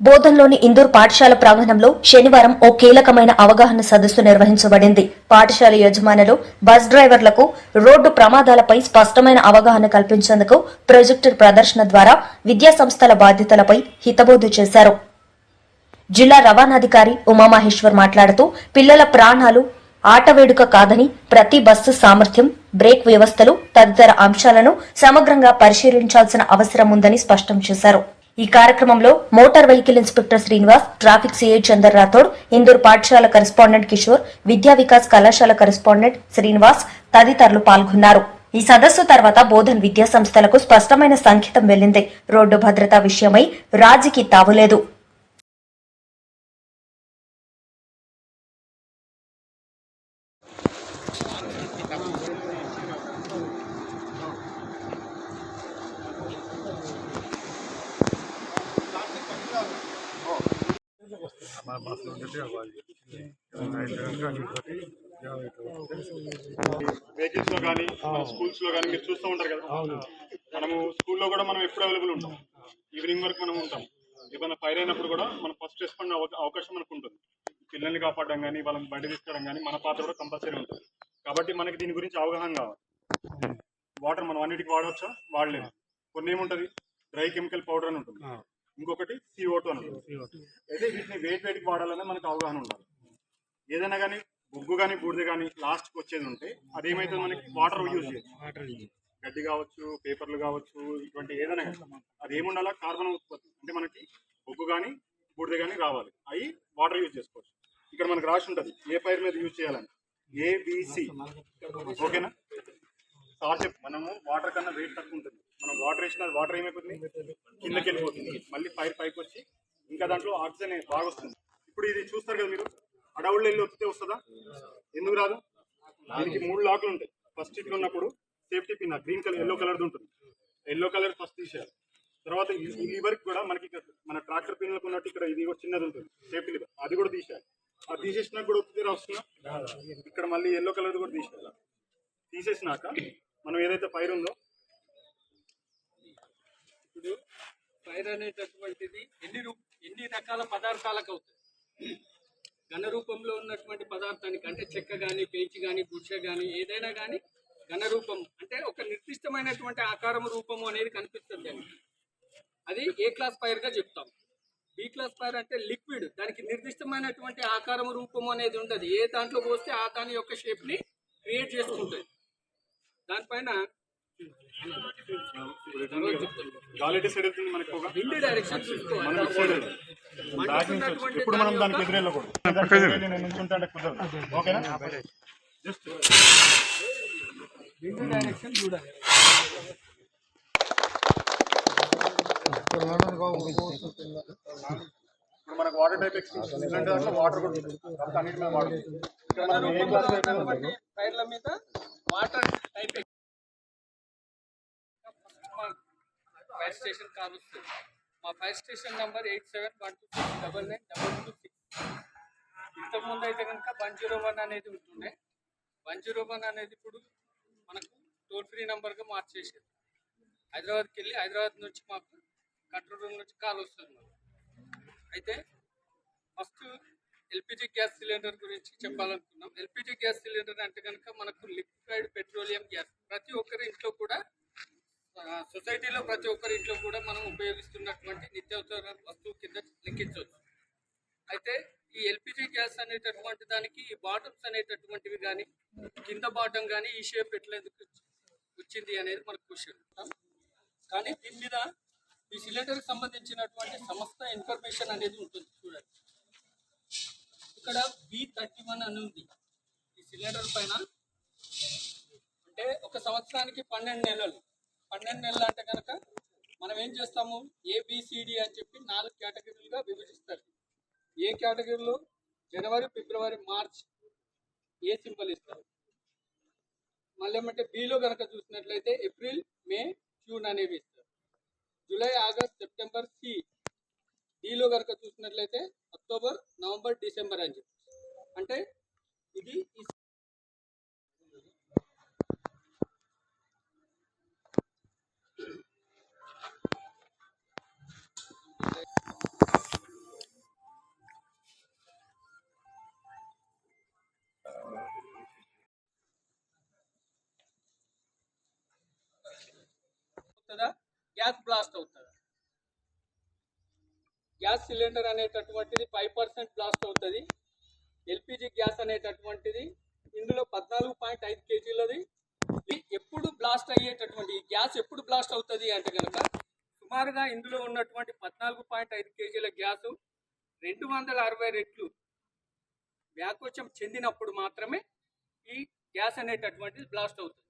బోధన్లోని ఇందూర్ పాఠశాల ప్రాంగణంలో శనివారం ఓ కీలకమైన అవగాహన సదస్సు నిర్వహించబడింది. పాఠశాల యజమానులు, బస్ డ్రైవర్లకు రోడ్డు ప్రమాదాలపై స్పష్టమైన అవగాహన కల్పించేందుకు ప్రొజెక్టర్ ప్రదర్శన ద్వారా విద్యాసంస్థల బాధ్యతలపై హితబోధ చేశారు. జిల్లా రవాణాధికారి ఉమామహేశ్వర్ మాట్లాడుతూ, పిల్లల ప్రాణాలు ఆటవేడుక కాదని ప్రతి బస్సు సామర్థ్యం, బ్రేక్ వ్యవస్థలు తదితర అంశాలను సమగ్రంగా పరిశీలించాల్సిన అవసరం ఉందని స్పష్టం చేశారు. ఈ కార్యక్రమంలో motor vehicle inspector Srinivas, traffic CI Chander Rathod, Indur పాఠశాల కరెస్పాండెంట్ కిషోర్, విద్యా వికాస్ కళాశాల కరెస్పాండెంట్ శ్రీనివాస్ తదితరులు పాల్గొన్నారు. ఈ సదస్సు తర్వాత బోధన్ విద్యా సంస్థలకు స్పష్టమైన సంకేతం వెళ్లింది. రోడ్డు భద్రతా విషయమై రాజీకి తావులేదు. వెహికల్స్ లో కానీ స్కూల్స్ లో కానీ మీరు చూస్తూ ఉంటారు కదా. మనము స్కూల్లో కూడా మనం ఎప్పుడు అవైలబుల్ ఉంటాం. ఈవినింగ్ వరకు మనం ఉంటాం. ఏమైనా ఫైర్ అయినప్పుడు కూడా మనం ఫస్ట్ రెస్పాండ్ అవకాశం మనకు ఉంటుంది. పిల్లల్ని కాపాడడం కానీ, వాళ్ళని బయట తీసుకోవడం కానీ మన పాత్ర కూడా కంపల్సరీ ఉంటుంది. కాబట్టి మనకి దీని గురించి అవగాహన కావాలి. వాటర్ మనం అన్నిటికీ వాడవచ్చా, వాడలేదు. కొన్ని ఏముంటుంది, డ్రై కెమికల్ పౌడర్ అని ఉంటుంది, ఇంకొకటి CO2 అని ఉంటుంది. అయితే వీటిని వేటికి వాడాలనే మనకు అవగాహన ఉండాలి. ఏదైనా కానీ బొగ్గు కానీ బూడిద కానీ లాస్ట్కి వచ్చేది ఉంటే అదేమైతుంది, మనకి వాటర్ యూజ్ చేయొచ్చు. గడ్డి కావచ్చు, పేపర్లు కావచ్చు, ఇటువంటి ఏదైనా అది ఏముండాలా, కార్బన్ ఉత్పత్తి. అంటే మనకి బొగ్గు కానీ బూడిద కానీ రావాలి, అవి వాటర్ యూజ్ చేసుకోవచ్చు. ఇక్కడ మనకు రాసి ఉంటుంది ఏ పైర్ మీద యూజ్ చేయాలని, ABC. ఓకేనా సార్ చెప్పు. మనము వాటర్ కన్నా వెయిట్ తక్కువ ఉంటుంది. మనం వాటర్ వేసిన వాటర్ ఏమైపోతుంది, కిందకి వెళ్ళిపోతుంది. మళ్ళీ పైకి వచ్చి ఇంకా దాంట్లో ఆక్సిజన్ బాగా వస్తుంది. ఇప్పుడు ఇది చూస్తారు కదా మీరు, అడవుల్లో వెళ్ళి వస్తే వస్తుందా, ఎందుకు రాదు? దీనికి 3 లాకులు ఉంటాయి. ఫస్ట్ ఇట్లా ఉన్నప్పుడు safety pin green colour, yellow కలర్ది ఉంటుంది. ఎల్లో కలర్ ఫస్ట్ తీసేయాలి. తర్వాత ఈ లివర్కి కూడా మనకి మన ట్రాక్టర్ పిన్లకు ఉన్నట్టు ఇక్కడ ఇది కూడా చిన్నది ఉంటుంది, సేఫ్టీ లివర్, అది కూడా తీసేయాలి. అది తీసేసినాక కూడా వస్తుంది వస్తున్నా, ఇక్కడ మళ్ళీ ఎల్లో కలర్ది కూడా తీసేయాలి. తీసేసినాక మనం ఏదైతే ఫైర్ ఉందో, ఇప్పుడు ఫైర్ అనేటటువంటిది ఎన్ని రకాల పదార్థాలకు అవుతుంది. ఘన రూపంలో ఉన్నటువంటి పదార్థానికి, అంటే చెక్క కానీ, పెంచి కానీ, గుడ్స కానీ, ఏదైనా కానీ ఘన రూపం అంటే ఒక నిర్దిష్టమైనటువంటి ఆకారం, రూపము అనేది కనిపిస్తుంది. అది ఏ క్లాస్ ఫైర్ గా చెప్తాం. బి క్లాస్ ఫైర్ అంటే లిక్విడ్, దానికి నిర్దిష్టమైనటువంటి ఆకారం, రూపము అనేది ఉండదు. ఏ దాంట్లో పోస్తే ఆ దాని యొక్క షేప్ ని క్రియేట్ చేసుకుంటుంది. దానిపైన ఇండి డైరెక్షన్ చూసుకోవాలి. ఇప్పుడు మనం దానికి ఎదురెళ్ళకూడదు. ఓకేనా, జస్ట్ ఇండి డైరెక్షన్ చూడాలి. ఇప్పుడు మనకు వాటర్ టైప్ ఎక్స్టెన్షన్, వాటర్ కూడా అన్నిటి మీద వాటర్. ఫైర్ల మీద water type fire station call వస్తుంది. మా ఫైర్ స్టేషన్ నంబర్ 8712699226. ఇంతకుముందు అయితే కనుక 101 అనేది ఉంటుండే. 101 అనేది ఇప్పుడు మనకు టోల్ ఫ్రీ నెంబర్గా మార్చేసారు. హైదరాబాద్కి వెళ్ళి హైదరాబాద్ నుంచి మాకు కంట్రోల్ రూమ్ నుంచి కాల్ వస్తుంది. అయితే ఫస్ట్ LPG గ్యాస్ సిలిండర్ గురించి చెప్పాలనుకున్నాం. LPG గ్యాస్ సిలిండర్ అంటే కనుక మనకు లిక్విఫైడ్ పెట్రోలియం గ్యాస్. ప్రతి ఒక్కరి ఇంట్లో కూడా, సొసైటీలో ప్రతి ఒక్కరి ఇంట్లో కూడా మనం ఉపయోగిస్తున్నటువంటి నిత్యావసర వస్తువు కింద లెక్కించవచ్చు. అయితే ఈ LPG గ్యాస్ అనేటటువంటి దానికి ఈ బాటమ్స్ అనేటటువంటివి కానీ, కింద బాటం కానీ ఈ షేప్ ఎట్లా ఎందుకు వచ్చింది అనేది మనకు క్వశ్చన్. కానీ దీని మీద ఈ సిలిండర్కి సంబంధించినటువంటి సమస్త ఇన్ఫర్మేషన్ అనేది ఉంటుంది. చూడండి, ఇక్కడ B31 అని ఉంది ఈ సిలిండర్ పైన. అంటే ఒక సంవత్సరానికి 12 నెలలు. 12 నెలలు అంటే కనుక మనం ఏం చేస్తాము, ABCD అని చెప్పి 4 కేటగిరీలుగా విభజిస్తారు. ఏ కేటగిరీలో జనవరి, ఫిబ్రవరి, మార్చ్ ఏ సింబల్ ఇస్తారు. మళ్ళీ ఏమంటే బిలో కనుక చూసినట్లయితే ఏప్రిల్, మే, జూన్ అనేవి ఇస్తారు. July, August, September C. డిలో కనుక చూసినట్లయితే అక్టోబర్, నవంబర్, డిసెంబర్ అని చెప్పి. అంటే ఇది గ్యాస్ బ్లాస్ట్ అవుతుంది. గ్యాస్ సిలిండర్ అనేటటువంటిది 5% బ్లాస్ట్ అవుతుంది. ఎల్పిజి గ్యాస్ అనేటటువంటిది ఇందులో 14.5 కేజీలది. ఎప్పుడు బ్లాస్ట్ అయ్యేటటువంటి ఈ గ్యాస్ ఎప్పుడు బ్లాస్ట్ అవుతుంది అంటే కనుక సుమారుగా ఇందులో ఉన్నటువంటి 14.5 కేజీల గ్యాసు 260 రెట్లు వ్యాకోచం చెందినప్పుడు మాత్రమే ఈ గ్యాస్ అనేటటువంటిది బ్లాస్ట్ అవుతుంది.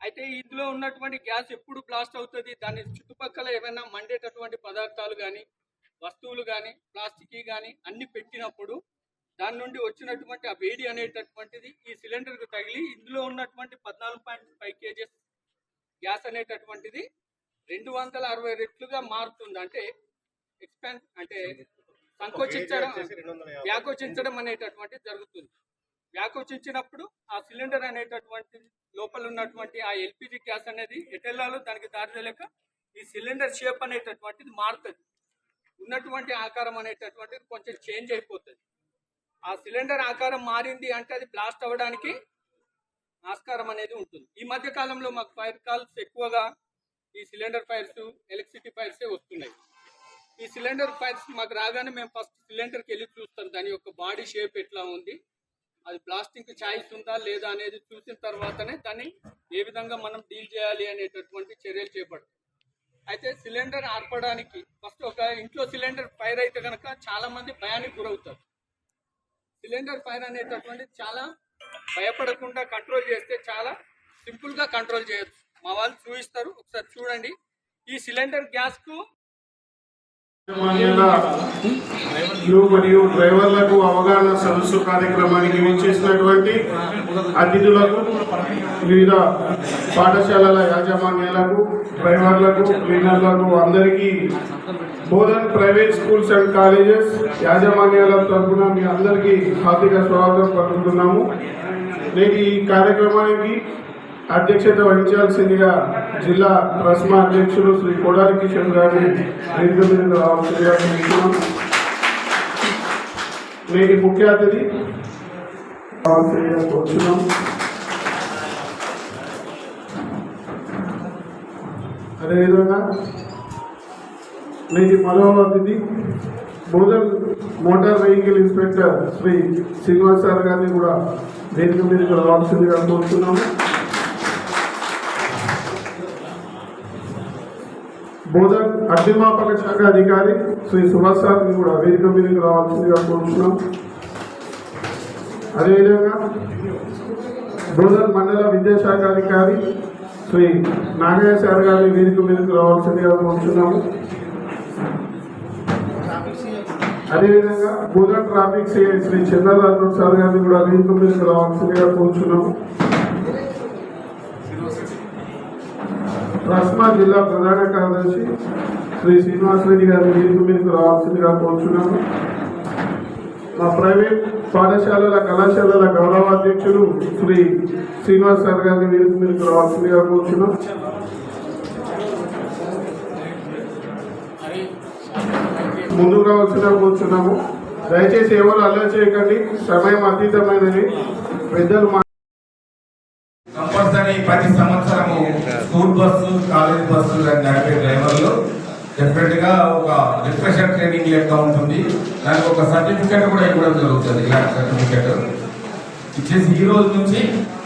అయితే ఇందులో ఉన్నటువంటి గ్యాస్ ఎప్పుడు బ్లాస్ట్ అవుతుంది, దాని చుట్టుపక్కల ఏమైనా మండేటటువంటి పదార్థాలు కానీ వస్తువులు కానీ ప్లాస్టిక్ కానీ అన్ని పెట్టినప్పుడు దాని నుండి వచ్చినటువంటి ఆ వేడి అనేటటువంటిది ఈ సిలిండర్కు తగిలి ఇందులో ఉన్నటువంటి 14.5 కేజీస్ గ్యాస్ అనేటటువంటిది 260 రెట్లుగా మారుతుంది. అంటే ఎక్స్పాండ్ అంటే సంకోచించడం, వ్యాకోచించడం అనేటటువంటిది జరుగుతుంది. వ్యాకోచించినప్పుడు ఆ సిలిండర్ అనేటటువంటి లోపల ఉన్నటువంటి ఆ ఎల్పిజి గ్యాస్ అనేది ఎటెల్లాలో దానికి దారి తెలియక ఈ సిలిండర్ షేప్ అనేటటువంటిది మారుతుంది. ఉన్నటువంటి ఆకారం అనేటటువంటిది కొంచెం చేంజ్ అయిపోతుంది. ఆ సిలిండర్ ఆకారం మారింది అంటే అది బ్లాస్ట్ అవ్వడానికి ఆస్కారం అనేది ఉంటుంది. ఈ మధ్య కాలంలో మాకు ఫైర్ కాల్స్ ఎక్కువగా ఈ సిలిండర్ ఫైర్స్, ఎలక్ట్రిసిటీ ఫైర్సే వస్తున్నాయి. ఈ సిలిండర్ ఫైర్స్ మాకు రాగానే మేము ఫస్ట్ సిలిండర్కి వెళ్ళి చూస్తాం దాని యొక్క బాడీ షేప్ ఎట్లా ఉంది, అది బ్లాస్టింగ్కి ఛాయిస్ ఉందా లేదా అనేది చూసిన తర్వాతనే దాన్ని ఏ విధంగా మనం డీల్ చేయాలి అనేటటువంటి చర్యలు చేపడతాం. అయితే సిలిండర్ ఆర్పడానికి ఫస్ట్ ఒక ఇంట్లో సిలిండర్ ఫైర్ అయితే కనుక చాలా మంది భయానికి గురవుతారు. సిలిండర్ ఫైర్ అనేటటువంటి చాలా భయపడకుండా కంట్రోల్ చేస్తే చాలా సింపుల్గా కంట్రోల్ చేయొచ్చు. మా వాళ్ళు చూపిస్తారు, ఒకసారి చూడండి. ఈ సిలిండర్ గ్యాస్కు మరియు డ్రైవర్లకు అవగాహన సదస్సు కార్యక్రమానికి విచ్చేసినటువంటి అతిథులకు, వివిధ పాఠశాలల యాజమాన్యాలకు, డ్రైవర్లకు, క్లీనర్లకు అందరికీ Bodhan private schools and colleges యాజమాన్యాల తరఫున మీ అందరికీ హార్దిక స్వాగతం పలుకుతున్నాము. నేటి ఈ కార్యక్రమానికి అధ్యక్షత వహించాల్సిందిగా జిల్లా ట్రస్మా అధ్యక్షులు శ్రీ కొడాలి కిషన్ గారిని వేదిక మీద రావాల్సిందిగా కోరుతున్నాం. నేటి ముఖ్య అతిథి రావాల్సిందిగా కోరుతున్నాం. అదేవిధంగా నేటి మరో అతిథి Bodhan motor vehicle inspector Shri Srinivas sir గారిని కూడా వేదిక మీదకి రావాల్సిందిగా కోరుతున్నాము. బోధన్ అగ్నిమాపక శాఖ అధికారి శ్రీ సుభాష్ సార్ని కూడా వేదిక మీదకి రావాల్సిందిగా కోరుతున్నాం. అదేవిధంగా బోధన్ మండల విద్యాశాఖ అధికారి శ్రీ నాగయ్య సార్ గారిని వేదిక మీదకి రావాల్సిందిగా కోరుతున్నాము. అదేవిధంగా Bodhan traffic CI Shri Chandraraju sir గారిని కూడా వేదిక మీదకి రావాల్సిందిగా కోరుతున్నాము. ట్రస్మా జిల్లా ప్రధాన కార్యదర్శి శ్రీ శ్రీనివాసరెడ్డి గారిని వేదిక మీదకి రావాల్సిందిగా కోరుచున్నాము. మా ప్రైవేట్ పాఠశాలల కళాశాలల గౌరవాధ్యక్షులు శ్రీ శ్రీనివాస్ సార్ గారిని వేదిక మీదకి రావాల్సిందిగా కోరుచున్నాం. ముందుకు రావాల్సిందిగా కోరుచున్నాము. దయచేసి ఎవరు అల్లరి చేయకండి, సమయం అతీతమైనది. పెద్దలు కంపల్సరీ ప్రతి సంవత్సరము స్కూల్ బస్సు, కాలేజ్ బస్సు నడిపే డ్రైవర్లు డెఫినెట్ గా ఒక రిఫ్రెషర్ ట్రైనింగ్ లెక్క ఉంటుంది. దానికి ఒక సర్టిఫికెట్ కూడా ఇవ్వడం జరుగుతుంది. ఇలాంటి సర్టిఫికెట్ ఇచ్చేసి ఈ రోజు నుంచి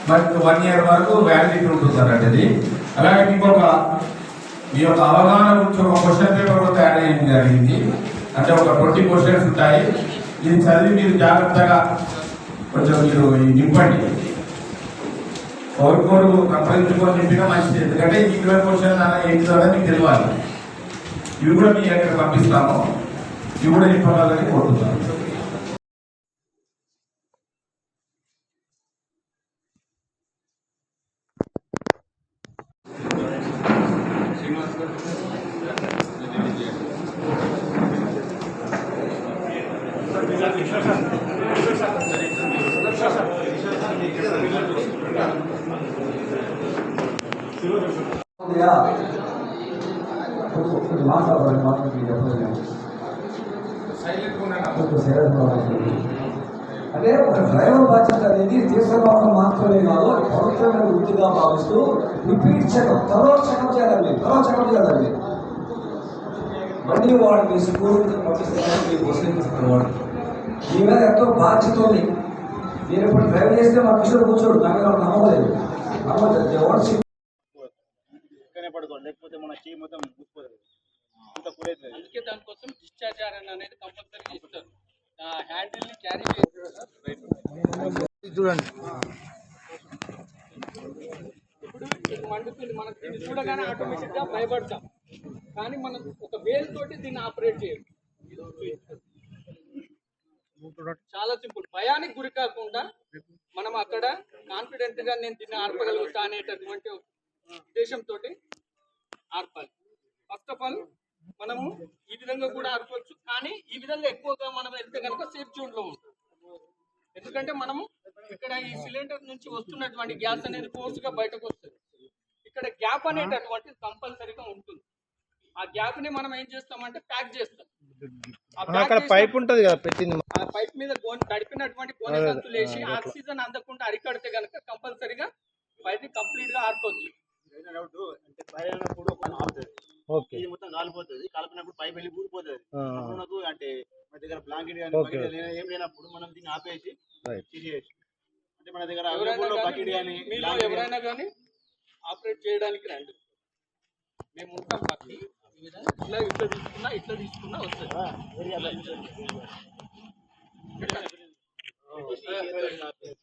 మనకు 1 year వరకు వ్యాలిడిటీ ఉంటుంది అన్నది. అలాగే మీ యొక్క అవగాహన గురించి ఒక క్వశ్చన్ పేపర్ కూడా తయారు చేయడం జరిగింది. అంటే ఒక 20 క్వశ్చన్స్ ఉంటాయి. ఇది చదివి మీరు జాగ్రత్తగా కొంచెం మీరు నింపండి. కోరుకోరు సంప్రదించుకొని నింపినా మంచిది. ఎందుకంటే 20 క్వశ్చన్స్ అలా ఏంటిదో మీకు తెలియాలి. ఇవి కూడా మీ దగ్గర పంపిస్తాము. ఇవి కూడా నింపగలని కోరుతున్నాను. అంటే ఒక డ్రైవర్ బాధ్యత అనేది తీసుకురావడం మాత్రమే కాదు, అది పవిత్రమైన వృత్తిగా భావిస్తూ రిపీట్ చెకప్, త్వరలో చెకప్ చేయాలండి. మళ్ళీ వాడు మీ స్కూల్ పంపిస్తున్నాడు, మీ బస్సు తీసుకున్నవాడు మీ మీద ఎంతో బాధ్యత ఉంది. నేను ఇప్పుడు డ్రైవ్ చేస్తే మా కిషోర్ కూర్చోడు, నా మీద నమ్మలేదు. పడుకోండి, లేకపోతే మన చేయి మొత్తం కూర్చోలేదు. అందుకే దానికోసం డిశ్చార్జ్ అనేది కంపల్సరీ ఇస్తారు. హ్యాండిల్ ని క్యారీ చేసి చూడండి, ఇప్పుడు ఇది మండుతుంది, మనకు దీన్ని చూడగానే ఆటోమేటిక్ గా భయపడతాం, కానీ మనం ఒక వేల్ తోటి దీన్ని ఆపరేట్ చేయాలి. చాలా సింపుల్. భయానికి గురి కాకుండా మనం అక్కడ కాన్ఫిడెంట్ గా నేను దీన్ని ఆర్పగలుగుతా అనేటటువంటి ఉద్దేశంతో ఆర్పాలి. ఫస్ట్ ఆఫ్ ఆల్ మనము ఈ విధంగా కూడా ఆర్పవచ్చు, కానీ ఈ విధంగా ఎక్కువగా మనం వెళ్తే కనుక సేఫ్ జోన్ లో ఉంటుంది. ఎందుకంటే మనము ఇక్కడ ఈ సిలిండర్ నుంచి వస్తున్నటువంటి గ్యాస్ అనేది ఫోర్స్ గా బయటకు వస్తుంది. ఇక్కడ గ్యాప్ అనేటటువంటిది కంపల్సరీగా ఉంటుంది. ఆ గ్యాప్ ని మనం ఏం చేస్తామంటే ప్యాక్ చేస్తాం. అక్కడ పైప్ ఉంటుంది కదా పెట్టింది, ఆ పైప్ మీద తడిపినటువంటి గోనె సంచులు వేసి ఆక్సిజన్ అందకుండా అరికడితే కనుక కంపల్సరీగా పైప్ కంప్లీట్ గా ఆర్పవచ్చు. అంటే ఫైర్ అయినప్పుడు ఇది మొత్తం కాలిపోతుంది, కాలిపోయినప్పుడు పైప్ వెళ్ళి ఊడిపోతుంది. మనకు అంటే మన దగ్గర బ్లాంకెట్ కానీ ఏం లేనప్పుడు మనం దీన్ని ఆపేసి తీసేయచ్చు. అంటే మన దగ్గర బకెట్ కానీ ఎవరైనా కానీ ఆపరేట్ చేయడానికి రండి, మేము ఉంటాం పక్కన. ఈ విధంగా ఇట్లా తీసుకున్నా వస్తుంది.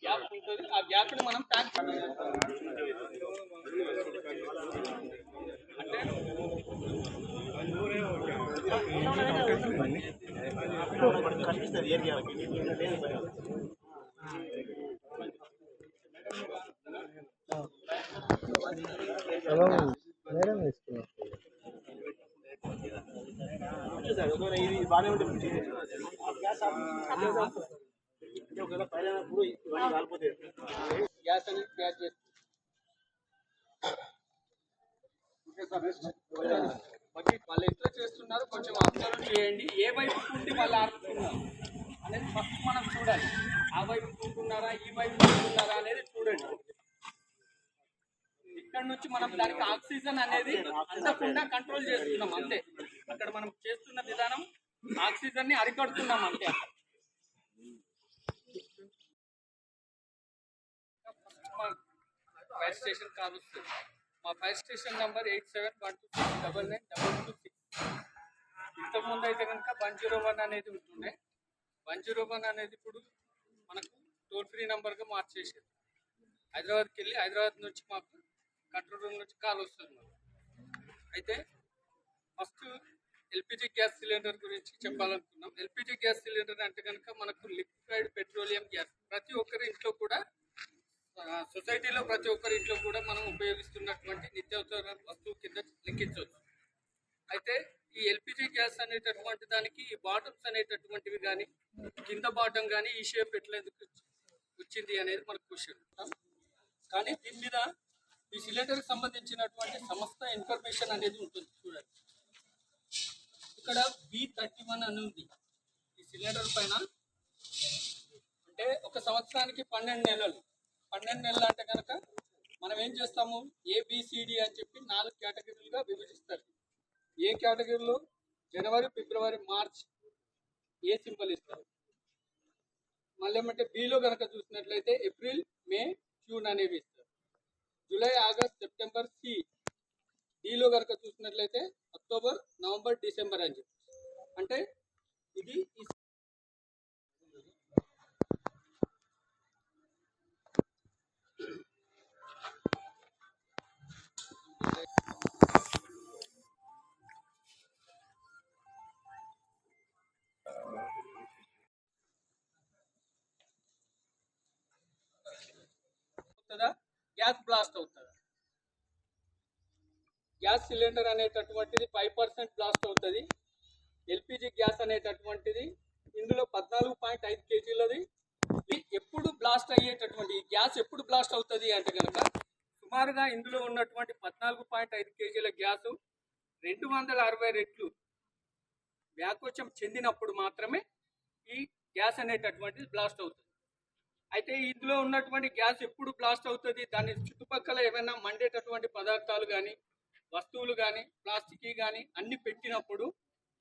గ్యాప్ ఉంటుంది, ఆ గ్యాప్ ని మనం ప్యాక్ కనిపిస్తుంది ఏరియాకి. ఇది బాగానే ఉంటుంది. ఒకవేళ ఫైర్ అయినప్పుడు ఇవన్నీ కాలిపోతాయి. గ్యాస్ అనేది ప్యాక్ చేస్తాం. వాళ్ళు ఎట్లా చేస్తున్నారు కొంచెం అబ్జర్వ్ చేయండి. ఏ వైపు నుండి వాళ్ళు ఆడుతున్నారు అనేది ఫస్ట్ మనం చూడాలి. ఆ వైపు కూర్చున్నారా, ఈ వైపు కూర్చున్నారా అనేది చూడండి. ఇక్కడ నుంచి మనం దానికి ఆక్సిజన్ అనేది అందకుండా కంట్రోల్ చేస్తున్నాం అంతే. అక్కడ మనం చేస్తున్న విధానం ఆక్సిజన్ ని అరికడుతున్నాం అంతే. ఫైర్ స్టేషన్ కాల్ వస్తుంది. మా ఫైర్ స్టేషన్ నంబర్ 8712699226. ఇంతకుముందు అయితే కనుక 101 అనేది ఉంటుండే. 101 అనేది ఇప్పుడు మనకు టోల్ ఫ్రీ నంబర్గా మార్చేసారు. హైదరాబాద్కి వెళ్ళి హైదరాబాద్ నుంచి మాకు కంట్రోల్ రూమ్ నుంచి కాల్ వస్తుంది. అయితే ఫస్ట్ ఎల్పిజి గ్యాస్ సిలిండర్ గురించి చెప్పాలనుకున్నాం. ఎల్పిజి గ్యాస్ సిలిండర్ అంటే కనుక మనకు లిక్విఫైడ్ పెట్రోలియం గ్యాస్ ప్రతి ఒక్కరి ఇంట్లో కూడా, సొసైటీలో ప్రతి ఒక్కరి ఇంట్లో కూడా మనం ఉపయోగిస్తున్నటువంటి నిత్యావసర వస్తువు కింద లెక్కించవచ్చు. అయితే ఈ ఎల్పిజి గ్యాస్ అనేటటువంటి దానికి ఈ బాటమ్స్ అనేటటువంటివి కానీ, కింద బాటం కానీ ఈ షేప్ ఎట్లా ఎందుకు వచ్చింది అనేది మనకు క్వశ్చన్. కానీ దీని మీద ఈ సిలిండర్కి సంబంధించినటువంటి సమస్త ఇన్ఫర్మేషన్ అనేది ఉంటుంది. చూడండి, ఇక్కడ B31 అని ఉంది ఈ సిలిండర్ పైన. అంటే ఒక సంవత్సరానికి 12 నెలలు. 12 నెలలు అంటే కనుక మనం ఏం చేస్తాము, ABCD అని చెప్పి 4 కేటగిరీలుగా విభజిస్తారు. ఏ కేటగిరీలో జనవరి, ఫిబ్రవరి, మార్చ్ ఏ సింబల్ ఇస్తారు. మళ్ళీ ఏమంటే బిలో కనుక చూసినట్లయితే ఏప్రిల్, మే, జూన్ అనేవి ఇస్తారు. July, August, September C. డిలో కనుక చూసినట్లయితే అక్టోబర్, నవంబర్, డిసెంబర్ అని చెప్పి. అంటే ఇది గ్యాస్ బ్లాస్ట్ అవుతుందా? గ్యాస్ సిలిండర్ అనేటటువంటిది 5% బ్లాస్ట్ అవుతుంది. ఎల్పిజి గ్యాస్ అనేటటువంటిది ఇందులో 14.5 kgలది. ఎప్పుడు బ్లాస్ట్ అయ్యేటటువంటి ఈ గ్యాస్ ఎప్పుడు బ్లాస్ట్ అవుతుంది అంటే కనుక సుమారుగా ఇందులో ఉన్నటువంటి 14.5 kgల గ్యాసు 260 రెట్లు వ్యాకోచం చెందినప్పుడు మాత్రమే ఈ గ్యాస్ అనేటటువంటిది బ్లాస్ట్ అవుతుంది. అయితే ఇందులో ఉన్నటువంటి గ్యాస్ ఎప్పుడు బ్లాస్ట్ అవుతుంది, దాని చుట్టుపక్కల ఏమైనా మండేటటువంటి పదార్థాలు కానీ వస్తువులు కానీ ప్లాస్టిక్ కానీ అన్ని పెట్టినప్పుడు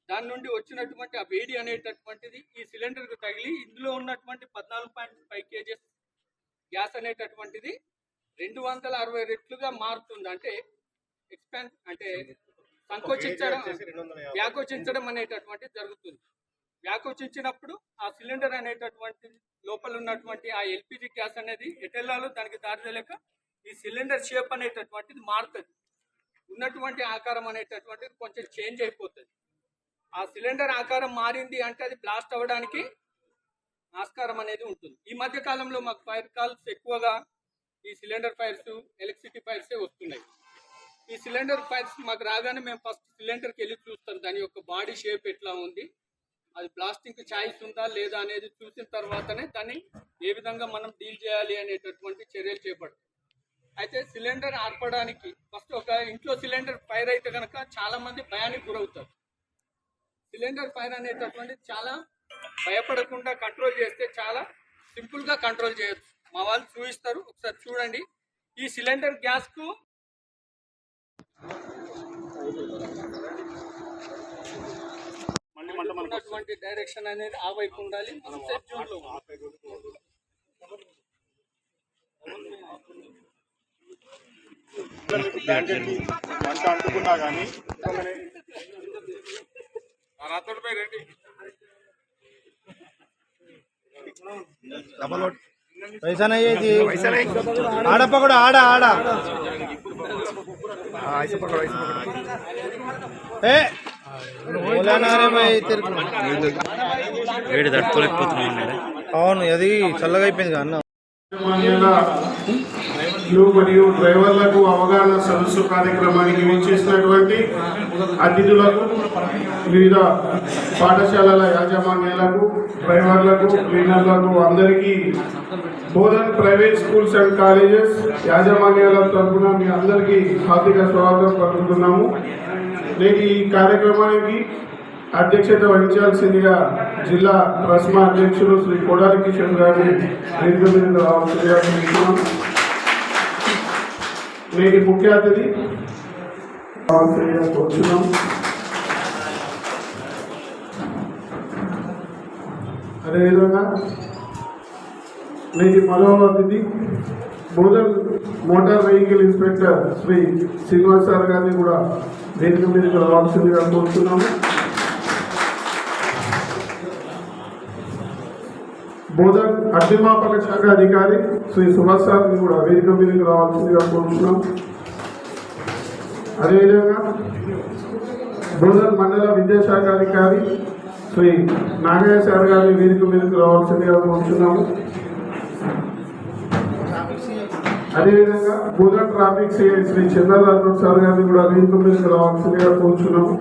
దాని నుండి వచ్చినటువంటి ఆ వేడి అనేటటువంటిది ఈ సిలిండర్కు తగిలి ఇందులో ఉన్నటువంటి 14.5 kgs గ్యాస్ అనేటటువంటిది 260 రెట్లుగా మారుతుంది. అంటే ఎక్స్పాండ్ అంటే వ్యాకోచించడం అనేటటువంటిది జరుగుతుంది. వ్యాకోచించినప్పుడు ఆ సిలిండర్ అనేటటువంటి లోపల ఉన్నటువంటి ఆ ఎల్పిజి గ్యాస్ అనేది ఎటెల్లాలో దానికి దారి తెలియక ఈ సిలిండర్ షేప్ అనేటటువంటిది మారుతుంది. ఉన్నటువంటి ఆకారం అనేటటువంటిది కొంచెం చేంజ్ అయిపోతుంది. ఆ సిలిండర్ ఆకారం మారింది అంటే అది బ్లాస్ట్ అవ్వడానికి ఆస్కారం అనేది ఉంటుంది. ఈ మధ్య కాలంలో మాకు ఫైర్ కాల్స్ ఎక్కువగా ఈ సిలిండర్ ఫైర్స్, ఎలక్ట్రిసిటీ ఫైర్సే వస్తున్నాయి. ఈ సిలిండర్ ఫైర్స్ మాకు రాగానే మేము ఫస్ట్ సిలిండర్కి వెళ్ళి చూస్తాం దాని యొక్క బాడీ షేప్ ఎట్లా ఉంది, అది బ్లాస్టింగ్ ఛాయిస్ ఉందా లేదా అనేది చూసిన తర్వాతనే దాన్ని ఏ విధంగా మనం డీల్ చేయాలి అనేటటువంటి చర్యలు చేపడతాం. అయితే సిలిండర్ ఆర్పడానికి ఫస్ట్ ఒక ఇంట్లో సిలిండర్ ఫైర్ అయితే కనుక చాలా మంది భయానికి గురవుతారు. సిలిండర్ ఫైర్ అనేటటువంటి చాలా భయపడకుండా కంట్రోల్ చేస్తే చాలా సింపుల్గా కంట్రోల్ చేయొచ్చు. మా వాళ్ళు చూపిస్తారు, ఒకసారి చూడండి. ఈ సిలిండర్ గ్యాస్కు ఉన్నటువంటి డైరెక్షన్ అనేది ఆ వైపు ఉండాలి. మంట అంటుకున్నా కానీ पैसा नहीं है जी, आड़ा पकड़ो, आड़ा आड़ा ऐसे पकड़ो, ऐसे पकड़ो। ए बोला ना रे भाई तेरे వేడి తట్టుకోలేకపోతున్నాను. అవును, అది చల్లగా అయిపోయింది అన్న. మరియు డ్రైవర్లకు అవగాహన సదస్సు కార్యక్రమానికి విచ్చేసినటువంటి అతిథులకు, వివిధ పాఠశాలల యాజమాన్యాలకు, డ్రైవర్లకు, క్లీనర్లకు అందరికీ Bodhan private schools and colleges యాజమాన్యాల తరఫున మీ అందరికీ హార్దిక స్వాగతం పలుకుతున్నాము. నేటి ఈ కార్యక్రమానికి అధ్యక్షత వహించాల్సిందిగా జిల్లా ట్రస్మా అధ్యక్షులు శ్రీ కోడాలి కిషన్ గారిని వేదిక మీద రావాల్సిందిగా కోరుతున్నాం. నేటి ముఖ్య అతిథి కూర్చున్నాం. అదేవిధంగా నేటి మరో అతిథి Bodhan motor vehicle inspector Shri Srinivas sir గారిని కూడా వేదిక మీదకి రావాల్సిందిగా కోరుతున్నాము. బోధన్ అగ్నిమాపక శాఖ అధికారి శ్రీ సుభాష్ సార్ని కూడా వేదిక మీదకి రావాల్సిందిగా కోరుతున్నాం. అదేవిధంగా బోధన్ మండల విద్యాశాఖ అధికారి శ్రీ నాగయ్య సార్ గారిని వేదిక మీదకి రావాల్సిందిగా కోరుతున్నాము. అదేవిధంగా Bodhan traffic CI Shri Chandraraju sir గారిని కూడా వేదిక మీదకి రావాల్సిందిగా కోరుతున్నాము.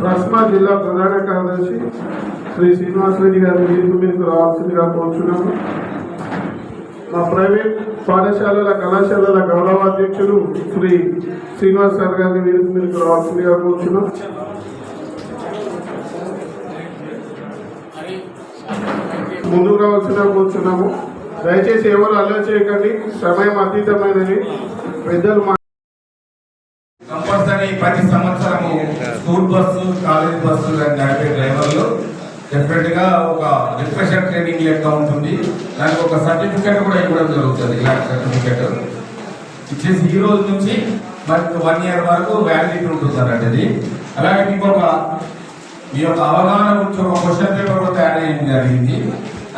ట్రస్మా జిల్లా ప్రధాన కార్యదర్శి శ్రీ శ్రీనివాస్ రెడ్డి గారిని వేదిక మీదకి రావాల్సిందిగా కోరుచున్నాము. మా ప్రైవేట్ పాఠశాలల కళాశాలల గౌరవాధ్యక్షులు శ్రీ శ్రీనివాస్ సార్ గారిని వేదిక మీదకి రావాల్సిందిగా కోరుచున్నాం. ముందుకు రావాల్సిందిగా కోరుచున్నాము. దయచేసి ఎవరు అల్లరి చేయకండి, సమయం అతీతమైనది. పెద్దలు కంపల్సరీ ప్రతి సంవత్సరము స్కూల్ బస్సు, కాలేజ్ బస్సు నడిపే డ్రైవర్లు డెఫినెట్ గా ఒక రిఫ్రెషర్ ట్రైనింగ్ లెక్క ఉంటుంది. దానికి ఒక సర్టిఫికేట్ కూడా ఇవ్వడం జరుగుతుంది. ఇలాంటి సర్టిఫికేట్ ఇచ్చేసి ఈ రోజు నుంచి మనకు 1 year వరకు వ్యాలిడిటీ ఉంటుంది సార్. అంటే అలాగే ఇంకొక మీ యొక్క అవగాహన గురించి ఒక క్వశ్చన్ పేపర్ కూడా తయారు చేయడం జరిగింది.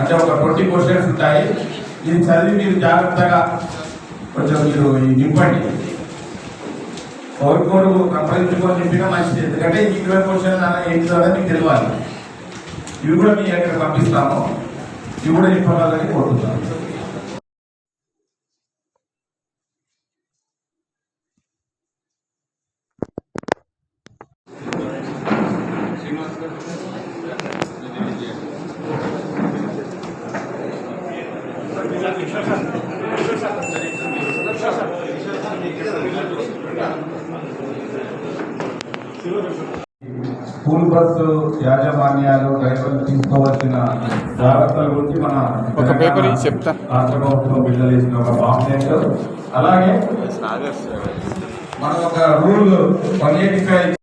అంటే ఒక 20 questions ఉంటాయి. ఇది చదివి మీరు జాగ్రత్తగా కొంచెం మీరు నింపండి. కోరుకోరు సంప్రదించుకొని చెప్పినా మంచిది. ఎందుకంటే 20 questions అలా ఏంటో మీకు తెలియాలి. ఇవి కూడా మీ దగ్గర పంపిస్తాము. ఇవి కూడా నింపగలని కోరుతున్నాను. స్కూల్ బస్సు యాజమాన్యాలు డ్రైవర్లు తీసుకోవాల్సిన జాగ్రత్తల గురించి మన ఒక పేపర్ చెప్తా రాష్ట్ర ప్రభుత్వం విడుదల చేసిన ఒక పాంప్లెట్, అలాగే మన ఒక రూల్ 185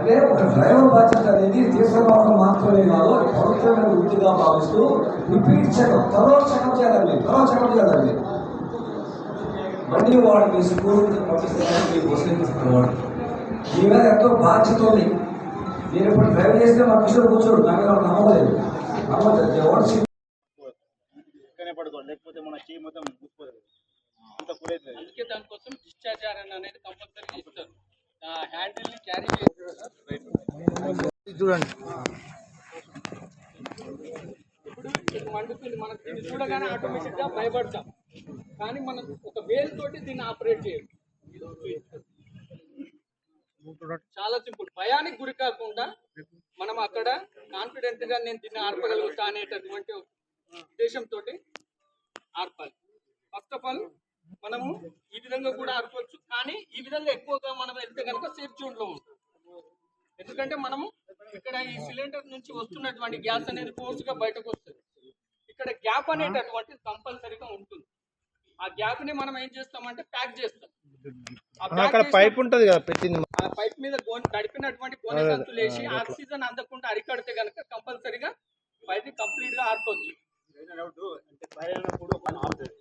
అంటే ఒక డ్రైవర్ బాధ్యత అనేది తీసుకురావడం మాత్రమే కాదు, పరోక్షమైన వృత్తిగా భావిస్తూ రిపీట్ చెకప్, చెకప్ చేయాలండి. మళ్ళీ వాడు మీ స్కూల్కి పంపిస్తున్నాడు, మీ బస్సులు తీసుకున్నాడు. మీ మీద ఎంతో బాధ్యత ఉంది. నేను ఇప్పుడు డ్రైవ్ చేస్తే మా కిషోర్ కూర్చోడు, నాకు నమ్మలేదు. ఇక్కడనే పడుకోండి, లేకపోతే మన చేయి మొత్తం కూర్చోలేదు, అంత కూడైతుంది. అందుకే దానికోసం డిశ్చార్జ్ ఐరన్ అనేది కంపల్సరీ ఇస్తారు. హ్యాండిల్ ని క్యారీ చూడండి. ఇప్పుడు మండుతుంది, మనకు దీన్ని చూడగానే ఆటోమేటిక్ గా భయపడతాం, కానీ మనం ఒక వేల్ తోటి దీన్ని ఆపరేట్ చేయాలి. చాలా సింపుల్. భయానికి గురి కాకుండా మనం అక్కడ కాన్ఫిడెంట్ గా నేను దీన్ని ఆర్పగలుగుతా అనేటటువంటి ఉద్దేశంతో ఆర్పాలి. ఫస్ట్ ఆఫ్ ఆల్ మనము ఈ విధంగా కూడా ఆర్పవచ్చు, కానీ ఈ విధంగా ఎక్కువగా మనం వెళ్తే కనుక సేఫ్ జోన్ లో ఉంటుంది. ఎందుకంటే మనము ఇక్కడ ఈ సిలిండర్ నుంచి వస్తున్నటువంటి గ్యాస్ అనేది ఫోర్స్ గా బయటకు వస్తుంది. ఇక్కడ గ్యాప్ అనేటటువంటి కంపల్సరీగా ఉంటుంది. ఆ గ్యాప్ ని మనం ఏం చేస్తామంటే ప్యాక్ చేస్తాం. అక్కడ పైప్ ఉంటది కదా పెట్టింది, ఆ పైప్ మీద గడిపినటువంటి గోనె సంచులు వేసి ఆక్సిజన్ అందకుండా అరికడితే కనుక కంపల్సరీగా పైది కంప్లీట్ గా ఆర్పవచ్చు. అంటే ఫైర్ అయినప్పుడు ఆపుతుంది,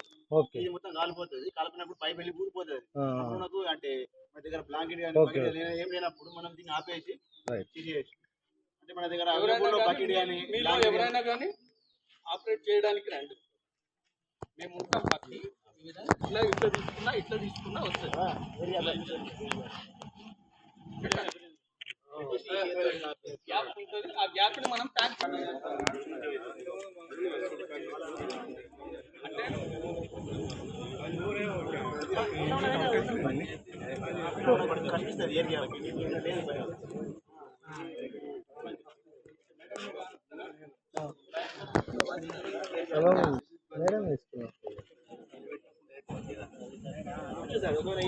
ఇది మొత్తం కాలిపోతుంది. కాలిపోయినప్పుడు పైప్ వెళ్ళి ఊరిపోతుంది. అప్పుడు అంటే మన దగ్గర బ్లాంకెట్ కానీ ఏం లేనప్పుడు మనం దీన్ని ఆపేసి తీసేయచ్చు. అంటే మన దగ్గర బకెట్ కానీ ఎవరైనా కానీ ఆపరేట్ చేయడానికి రండి, మేము ఉంటాం పక్కన. ఈ విధంగా ఇట్లా తీసుకున్నా వస్తుంది. గ్యాప్ ఉంటుంది, ఆ గ్యాప్ ని మనం ప్యాక్ అంటే కనిపిస్తుంది ఏరియా మేడం వేసుకున్నాం.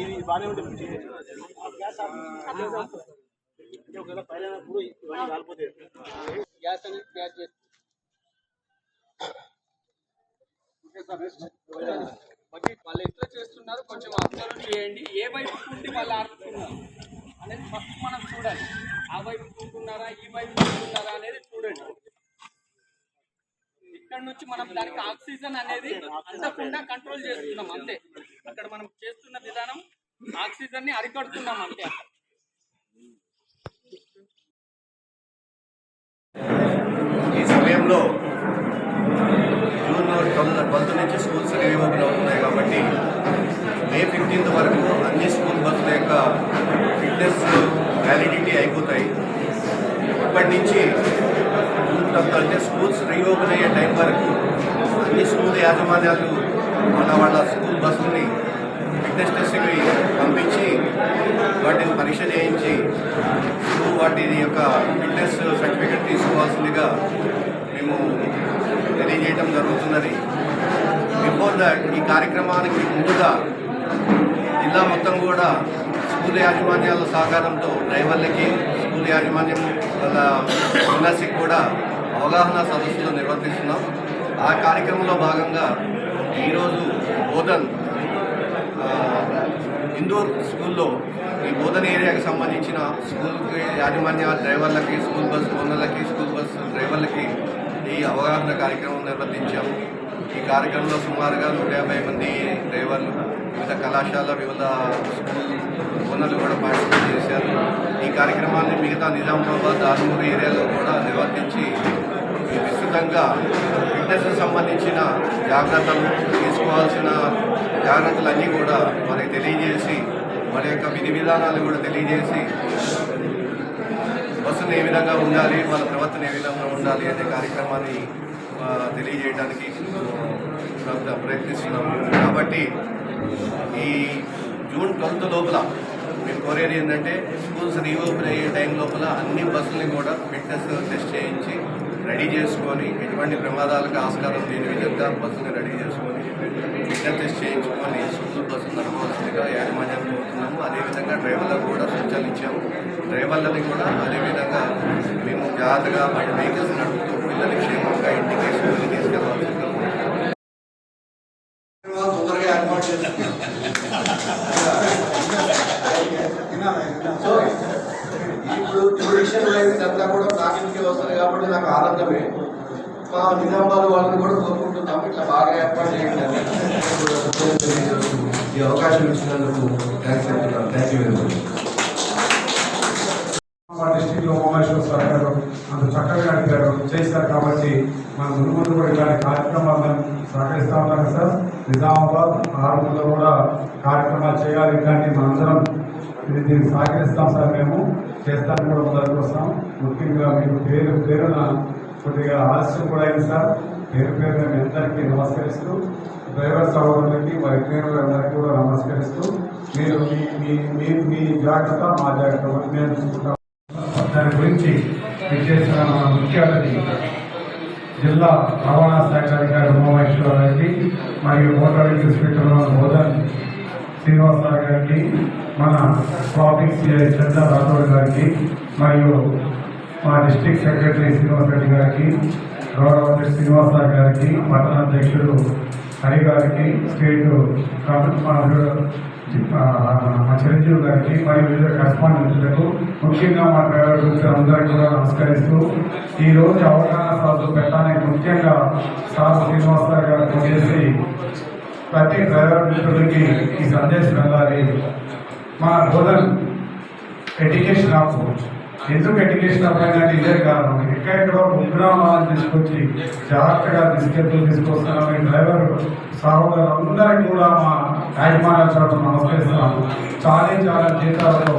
ఇది బాగానే ఉంటుంది. ఒకవేళ ఫైర్ అయినప్పుడు ఇవన్నీ కాలిపోతాయి. గ్యాస్ అనేది ప్యాక్ చేస్తాం. వాళ్ళు ఎట్లా చేస్తున్నారు కొంచెం అబ్జర్వ్ చేయండి. ఏ వైపు నుండి వాళ్ళు ఆడుతున్నారు అనేది ఫస్ట్ మనం చూడాలి. ఆ వైపు ఉంటున్నారా, ఈ వైపు ఉంటున్నారా అనేది చూడండి. ఇక్కడ నుంచి మనం దానికి ఆక్సిజన్ అనేది అందకుండా కంట్రోల్ చేస్తున్నాం అంతే. అక్కడ మనం చేస్తున్న విధానం ఆక్సిజన్ ని అరికడుతున్నాం అంతే. ఈ సమయంలో జూన్ 12 నుంచి స్కూల్స్ రీఓపెన్ అవుతున్నాయి కాబట్టి మే 15 వరకు అన్ని స్కూల్ బస్సుల యొక్క ఫిట్నెస్ వ్యాలిడిటీ అయిపోతాయి. ఇప్పటి నుంచి జూన్ 12 అంటే స్కూల్స్ రీఓపెన్ అయ్యే టైం వరకు అన్ని స్కూల్ యాజమాన్యాలు వాళ్ళ స్కూల్ బస్సుల్ని ఫిట్నెస్ టెస్ట్కి పంపించి వాటిని పరీక్ష చేయించి వాటి యొక్క ఫిట్నెస్ సర్టిఫికెట్ తీసుకోవాల్సిందిగా మేము తెలియజేయడం జరుగుతున్నది. బిఫోర్ దట్ ఈ కార్యక్రమానికి ముందుగా జిల్లా మొత్తం కూడా స్కూల్ యాజమాన్యాల సహకారంతో డ్రైవర్లకి స్కూల్ యాజమాన్యం వాళ్ళ ఓనర్స్కి కూడా అవగాహన సదస్సులు నిర్వర్తిస్తున్నాం. ఆ కార్యక్రమంలో భాగంగా ఈరోజు బోధన్ ఇందూర్ స్కూల్లో ఈ బోధన ఏరియాకి సంబంధించిన స్కూల్ యాజమాన్య డ్రైవర్లకి, స్కూల్ బస్ ఓనర్లకి, స్కూల్ బస్ డ్రైవర్లకి ఈ అవగాహన కార్యక్రమం నిర్వర్తించాము. ఈ కార్యక్రమంలో సుమారుగా 150 మంది డ్రైవర్లు, వివిధ కళాశాల, వివిధ స్కూల్ ఓనర్లు కూడా పార్టిసిపేట్ చేశారు. ఈ కార్యక్రమాన్ని మిగతా నిజామాబాద్, ఆర్మూరు ఏరియాలో కూడా నిర్వర్తించి విస్తృతంగా ఫిట్నెస్కి సంబంధించిన జాగ్రత్తలు, తీసుకోవాల్సిన జాగ్రత్తలన్నీ కూడా మనకి తెలియజేసి, మన యొక్క విధి విధానాలు కూడా తెలియజేసి, బస్సులు ఏ విధంగా ఉండాలి, వాళ్ళ ప్రవర్తన ఏ విధంగా ఉండాలి అనే కార్యక్రమాన్ని తెలియజేయడానికి ప్రయత్నిస్తున్నాము. కాబట్టి ఈ జూన్ 12 లోపల మేము కోరేది ఏంటంటే స్కూల్స్ రీఓపెన్ అయ్యే టైం లోపల అన్ని బస్సుల్ని కూడా ఫిట్నెస్ టెస్ట్ చేయించి రెడీ చేసుకొని ఎటువంటి ప్రమాదాలకు ఆస్కారం లేని విధంగా బస్సుని రెడీ చేసుకొని ఫిట్నెస్ టెస్ట్ చేయించుకొని స్కూల్ బస్సు నడవవలసిందిగా యాజమాన్యాన్ని కోరుతున్నాము. అదేవిధంగా డ్రైవర్లకు కూడా సూచనలు ఇచ్చాము. డ్రైవర్లని కూడా అదేవిధంగా మేము జాగ్రత్తగా వెహికల్స్ నడుపుతూ పిల్లల్ని క్షేమంగా ఇంటికి స్కూల్కి తీసుకెళ్లవలసిందిగా తొందరగా ఏర్పాటు చేస్తున్నాం. సో ఇప్పుడు జ్యుడిషియల్ లైన్స్ అంతా కూడా ప్రాతినిధ్యం వస్తుంది కాబట్టి నాకు ఆనందమే. మా నిజామాబాద్ వాళ్ళని కూడా కోరుకుంటున్నాము, ఇట్లా బాగా ఏర్పాటు చేయండి అని. ఈ అవకాశం ఇచ్చినందుకు థ్యాంక్స్ చెప్తున్నాను. Thank you very much. మా డిస్టిక్లో ఉమామేశ్వర సార్ గారు అంత చక్కగా అడిగారు చేశారు కాబట్టి మనం ముందు ముందు కూడా ఇలాంటి కార్యక్రమాలను సహకరిస్తూ ఉన్నాం సార్. నిజామాబాద్ ఆరులో కూడా కార్యక్రమాలు చేయాలి, ఇలాంటి మనందరం దీన్ని సహకరిస్తాం సార్. మేము చేస్తాను కూడా మొదటి వస్తాం. ముఖ్యంగా మీకు పేరున కొద్దిగా ఆలస్యం కూడా అయింది సార్. పేరున మేము అందరికీ నమస్కరిస్తూ, డ్రైవర్ సహోదరులకి వారి ట్రైనర్లందరికీ కూడా నమస్కరిస్తూ, మీరు మీ జాగ్రత్త మా జాగ్రత్త మేము చూసుకుంటాం. దాని గురించి విచ్చేసిన మన ముఖ్య అతిథి జిల్లా రవాణా శాఖ అధికారి ఉమామేశ్వర గారికి మరియు మోటార్ ఇన్స్పెక్టర్ బోధన్ శ్రీనివాసరావు గారికి, మన ట్రాఫిక్ సిఐ చంద్ర రాథోడ్ గారికి మరియు మా డిస్ట్రిక్ట్ సెక్రటరీ శ్రీనివాస్ రెడ్డి గారికి, గౌరవ శ్రీనివాసరావు గారికి, పట్టణ అధ్యక్షుడు హరి గారికి, స్టేట్ మా చిరంజీవి గారికి మరియు వివిధ కరెస్పాండెంట్లకు, ముఖ్యంగా మా డ్రైవర్ అందరికీ కూడా నమస్కరిస్తూ, ఈరోజు అవగాహన సభలు పెట్టడానికి ముఖ్యంగా సార్ శ్రీనివాసరావు గారు చేసి ప్రతి డ్రైవర్ మిత్రులకి ఈ సందేశం వెళ్ళాలి. మన బోధన్ ఎడ్యుకేషన్ ఆఫ్ ఎందుకు ఎడ్యుకేషన్ ఆఫ్ అంటే ఇదే కారణం. ఎక్కడెక్కడో ఉగ్రామాలను తీసుకొచ్చి జాగ్రత్తగా తీసుకొస్తున్నాం. ఈ డ్రైవర్ సహోదరులందరికీ కూడా మా యాజమాన్యాల తరఫున నమస్కరిస్తున్నాము. చాలా జీతాలతో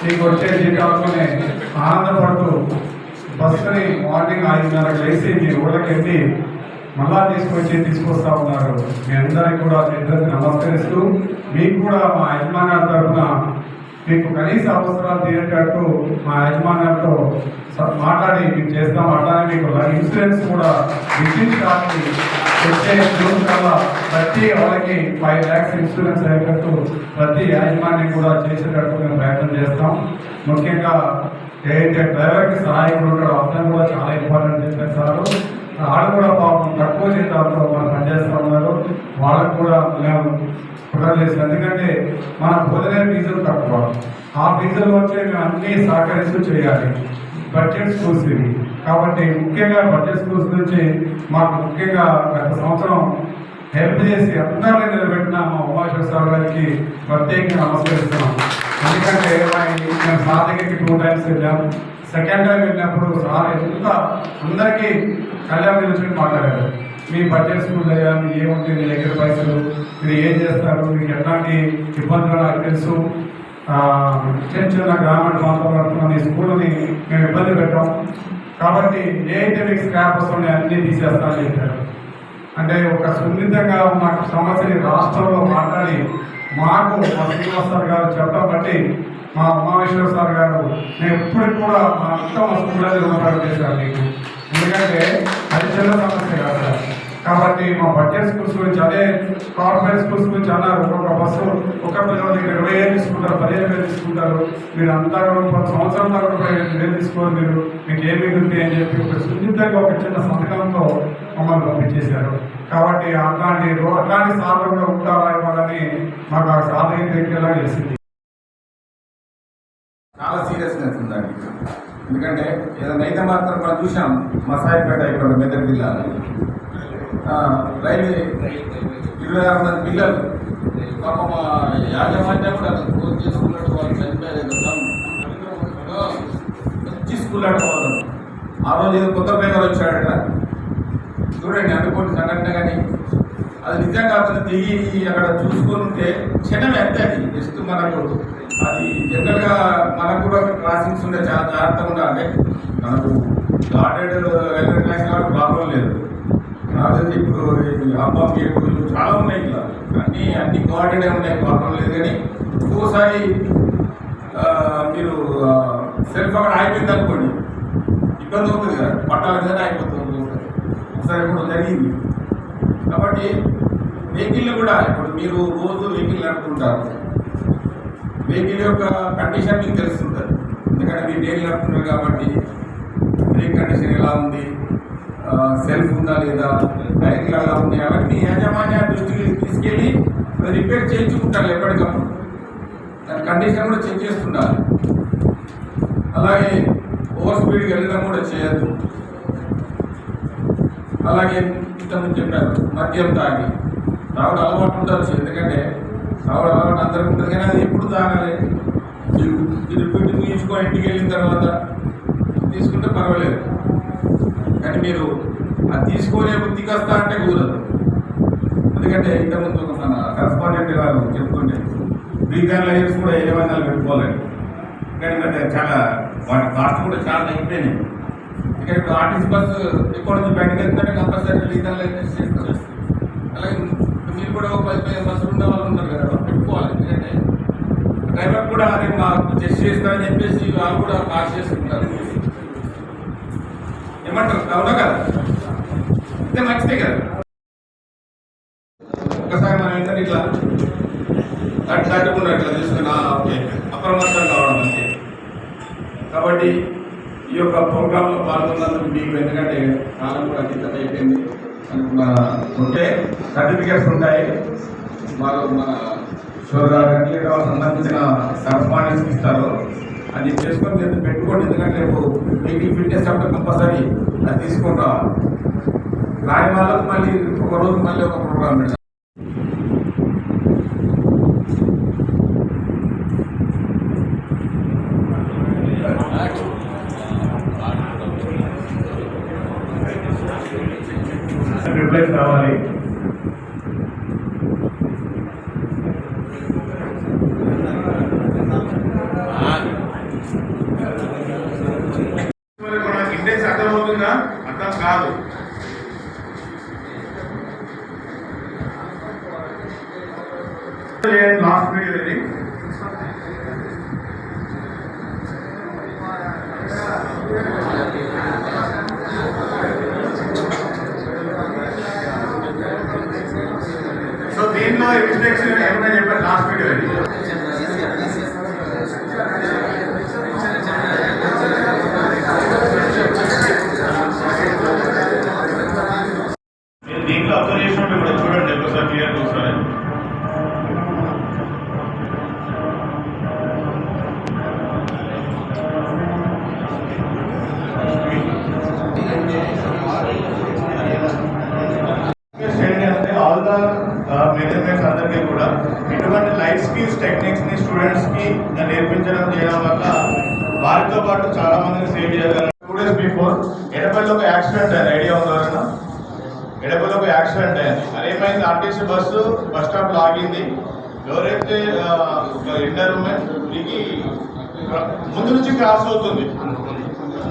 మీకు వచ్చే జీతాలతోనే ఆనందపడుతూ బస్సుని మార్నింగ్ 5:30 లేసి మీ ఊళ్ళకి వెళ్ళి మళ్ళా తీసుకొస్తా ఉన్నారు. మీ అందరికీ కూడా చేతులకి నమస్కరిస్తూ, మీకు కూడా మా యజమాన్యాల తరఫున మీకు కనీస అవసరాలు తీరేటట్టు మా యజమాన్యాలతో మాట్లాడి మీకు చేస్తాం. అట్లానే మీకు ఇన్సూరెన్స్ కూడా విద్యుత్ షాప్కి వచ్చే జూన్ కల్లా ప్రతి వాళ్ళకి 5 lakhs ఇన్సూరెన్స్ అయ్యేటట్టు ప్రతి యాజమాన్యం కూడా చేసేటట్టు మేము ప్రయత్నం చేస్తాం. ముఖ్యంగా ఏదైతే డ్రైవర్కి సహాయకుడు ఉంటాడో అతను కూడా చాలా ఇంపార్టెంట్ చెప్పారు సార్. వాళ్ళు కూడా పాపం తక్కువ జీతాలతో మనం పనిచేస్తూ ఉన్నారు. వాళ్ళకు కూడా మేము ప్రిఫర్ చేస్తాం. ఎందుకంటే మన భోజన ఫీజులు తక్కువ, ఆ ఫీజులు వచ్చే మేము అన్ని సహకరిస్తూ చేయాలి. బడ్జెట్ స్కూల్స్ ఇవి కాబట్టి ముఖ్యంగా బడ్జెట్ స్కూల్స్ నుంచి మాకు ముఖ్యంగా గత సంవత్సరం హెల్ప్ చేసి అందరినీ నిలబెట్టిన మా ఉమామేశ్వర సార్ గారికి ప్రత్యేకంగా నమస్కరిస్తున్నాం. ఎందుకంటే మేము సార్ దగ్గరికి 2 times వెళ్ళాం. సెకండ్ టైం వెళ్ళినప్పుడు సార్ ఎంత అందరికీ కళ్యాణ నిలిచి మాట్లాడారు. మీ బడ్జెట్ స్కూల్ అయ్యా, మీ ఏముంటుంది, మీ దగ్గర పైసలు, మీరు ఏం చేస్తారు, మీకు ఎట్లాంటి ఇబ్బందులు నాకు తెలుసు, చిన్న గ్రామీణ ప్రాంతంలో మీ స్కూల్ని మేము ఇబ్బంది పెట్టాం కాబట్టి ఏ అయితే మీకు స్క్రాప్ వస్తున్నాయి అన్నీ తీసేస్తామని చెప్పారు. అంటే ఒక సున్నితంగా ఉన్న సమస్యని రాష్ట్రంలో మాట్లాడి మాకు మా శ్రీనివాస్ సార్ గారు చెప్పడం బట్టి మా ఉమామేశ్వర సార్ గారు నేను ఎప్పటికి కూడా మా మొత్తం స్కూల్లో రుణపడి చేశారు మీకు. ఎందుకంటే అది చిన్న సమస్య కాదు కాబట్టి మా బడ్జెట్ స్కూల్స్ గురించి, అదే కార్పొరేట్ స్కూల్స్ గురించి అన్నారు. ఒక్కొక్క బస్సు ఒక పిల్లల దగ్గర 20,000 తీసుకుంటారు, 15,000 తీసుకుంటారు. మీరు అంతా కూడా సంవత్సరం దాకా 25,000 తీసుకోవాలి, మీరు మీకు ఏమి మిగులుతాయి అని చెప్పి ఒక సున్నితంగా ఒక చిన్న సంతకంతో మమ్మల్ని పంపించేశారు. కాబట్టి అట్లాంటి సార్లు కూడా ఉంటారా ఇవ్వాలని మాకు ఆ సాధన దగ్గరలా చేసింది. చాలా సీరియస్నెస్ ఉందండి. ఎందుకంటే ఏదైనా అయితే మాత్రం మనం చూసాం మసాయిపేట ఇక్కడ మెదక్ జిల్లాలో రైల్వే 26 మంది పిల్లలు పాపం యాజమాన్యం కూడా ఫోన్ చేసుకున్నట్టు వాళ్ళు చనిపోయారు కదా. మంచి స్కూల్ ఆడవాళ్ళు ఆ రోజు ఏదో కొత్త డ్రైవర్ వచ్చాడట చూడండి, అనుకోండి సంఘటన. కానీ అది నిజంగా అతను దిగి అక్కడ చూసుకొని ఉంటే క్షణం ఎంత అది జస్ట్ మనకు అది జనరల్గా మనకు కూడా క్రాసింగ్స్ ఉంటే చాలా జాగ్రత్తగా ఉండాలి. మనకు గార్డెడ్ రైల్వే ట్రాక్స్ కాబట్టి ప్రాబ్లం లేదు. నాకు ఇప్పుడు అబ్బా గేట్లు చాలా ఉన్నాయి, ఇట్లా అన్ని గార్డెడే ఉన్నాయి, ప్రాబ్లం లేదు. కానీ ఒక్కోసారి మీరు సెల్ఫ్ అక్కడ ఆగిపోయింది అనుకోండి, ఇబ్బంది అవుతుంది కదా, పట్టాల మీద అయిపోతుంది ఒకసారి ఇప్పుడు జరిగింది. కాబట్టి వెహికల్ కూడా ఇప్పుడు మీరు రోజు వెహికల్ నడుపుతుంటారు, వెహికల్ యొక్క కండిషన్ మీకు తెలుస్తుంటుంది. ఎందుకంటే మీరు డైలీ నడుపుతున్నారు కాబట్టి బ్రేక్ కండిషన్ ఎలా ఉంది, సెల్ఫ్ ఉందా లేదా, టైర్లు ఎలా ఉంది, అవన్నీ యాజమాన్య దృష్టికి తీసుకెళ్ళి రిపేర్ చేయించుకుంటారు ఎప్పటికప్పుడు. దాని కండిషన్ కూడా చెక్ చేస్తుండాలి. అలాగే ఓవర్ స్పీడ్కి వెళ్ళడం కూడా చేయద్దు. అలాగే ఇంతకుముందు చెప్పారు మద్యం తాగి తాగుడు అలవాటు ఉండవచ్చు, ఎందుకంటే తాగుడు అలవాటు అందరికీ ఉంటుంది, కానీ అది ఎప్పుడు తాగాలి, రిపీట్ తీయించుకొని ఇంటికి వెళ్ళిన తర్వాత తీసుకుంటే పర్వాలేదు. కానీ మీరు అది తీసుకునే బుద్ధికి వస్తా అంటే కుదరదు. ఎందుకంటే ఇంతకుముందు మన కరస్పాండెంట్ గారు చెప్తుంటే రీకాల్ లైసెన్స్ కూడా 700 పెట్టుకోవాలండి. కానీ మరి చాలా వాటి కాస్ట్ కూడా చాలా తగ్గిపోయినాయి. ఇక్కడ ఇప్పుడు ఆర్టీసీ బస్సు ఎక్కడ నుంచి బయటకు వెళ్తుంటే కంపల్సరీ రీకాల్ లైసెన్స్ చేస్తారు. అలాగే మీరు కూడా 10 బస్సులు ఉన్న వాళ్ళు ఉన్నారు కదా, పెట్టుకోవాలి. ఎందుకంటే డ్రైవర్ కూడా అదే మాకు చెస్ట్ చేస్తారని చెప్పేసి వాళ్ళు కూడా కాస్ట్ చేసుకుంటారు. ఏమంటారు? అవునా కదా, అంటే మంచిదే కదా. ఒకసారి మనం ఏంటంటే ఇట్లా తట్టుకుండా ఇట్లా తీసుకుని అప్రమత్తం కావడం అంతే. కాబట్టి ఈ యొక్క ప్రోగ్రాంలో పాల్గొన్నందుకు మీకు, ఎందుకంటే కాలం కూడా అతీతం అయిపోయింది, ఉంటే సర్టిఫికేట్స్ ఉంటాయి. వారు మన షోరానికి సంబంధించిన కరస్పాండెన్స్ ఇస్తారు, అది చేసుకొని మీరు పెట్టుకోండి. ఎందుకంటే రేపు వెహికల్ ఫిట్నెస్ అప్పుడు కంపల్సరీ అది తీసుకొని రావాలి. రాని వాళ్ళకు మళ్ళీ ఒక రోజు మళ్ళీ ఒక ప్రోగ్రాం పెడతాం. రిప్లేస్ కావాలి. ఇంటెన్స్ అర్థమవుతుందా? అర్థం కాదు. లాస్ట్ వీడియో ఇది. సో దీంట్లో మిస్టేక్స్ ఏమైనా చెప్పారు లాస్ట్ వీడియో ఇది. దీంట్లో అబ్జర్వ్ చేసినప్పుడు ఇప్పుడు చూడండి ఒకసారి క్లియర్ చూస్తారు. ఆల్ ద మెజర్మెంట్స్ అందరికీ కూడా ఇటువంటి లైఫ్ స్కిల్స్ టెక్నిక్స్ ని స్టూడెంట్స్ కి నేర్పించడం చేయడం వల్ల వారితో పాటు చాలా మందిని సేవ్ చేయగలరు. 2 days బిఫోర్ ఎడపల్లిలో ఒక యాక్సిడెంట్ అయింది, ఐడియా ఉందా? ఎడపల్లిలో ఒక యాక్సిడెంట్ అయింది. అదేమైంది, ఆర్టీసీ బస్సు బస్ స్టాప్ లాగింది. ఎవరైతే ఇంటర్ ఉమెన్ దిగి ముందు నుంచి క్రాస్ అవుతుంది,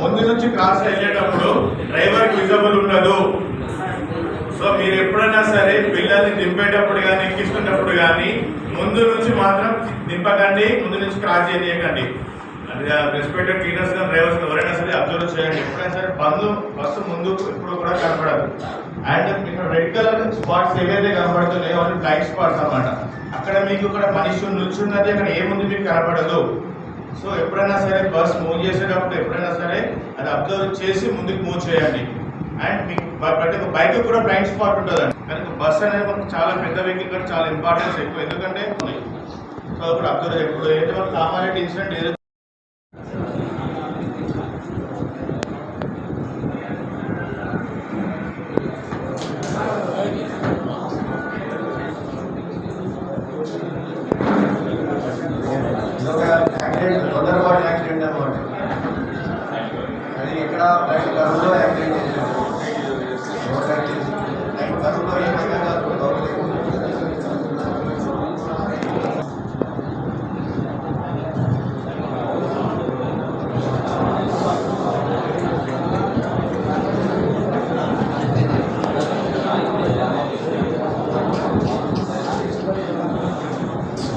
ముందు నుంచి క్రాస్ అయ్యేటప్పుడు డ్రైవర్ విజిబుల్ ఉండదు. సో మీరు ఎప్పుడైనా సరే పిల్లల్ని దింపేటప్పుడు కానీ ఎక్కిస్తున్నప్పుడు కానీ ముందు నుంచి మాత్రం దింపకండి, ముందు నుంచి క్రాస్ చేయకండి. రెస్పెక్టెడ్ క్లీనర్స్ గా డ్రైవర్స్ ఎవరైనా సరే అబ్జర్వ్ చేయండి. ఎప్పుడైనా సరే బస్సు ముందు ఎప్పుడు కూడా కనపడదు. అండ్ ఇక్కడ రెడ్ కలర్ స్పాట్స్ ఏవైతే కనపడుతున్నాయో అవి బ్లైండ్ స్పాట్స్ అన్నమాట. అక్కడ మీకు ఇక్కడ మనిషి నిల్చున్నది, అక్కడ ఏముంది మీకు కనపడదు. సో ఎప్పుడైనా సరే బస్ మూవ్ చేసేటప్పుడు ఎప్పుడైనా సరే అది అబ్జర్వ్ చేసి ముందుకు మూవ్ చేయండి. అండ్ మీకు ప్రతి ఒక్క బైక్ కూడా బ్లైండ్ స్పాట్ ఉంటుందండి. కానీ బస్ అనేది మనకు చాలా పెద్ద వెహికల్ కూడా చాలా ఇంపార్టెన్స్ ఎక్కువ, ఎందుకంటే సో ఇప్పుడు అబ్జర్వ్ ఎప్పుడు ఏదైతే మనకు కామారెడ్డి ఇన్సిడెంట్ ఏదైతే తొందరపాటు యాక్సిడెంట్ అనమాట. అది ఎక్కడ కరువులో యాక్సిడెంట్ చేశారు. కరువులో ఏమైనా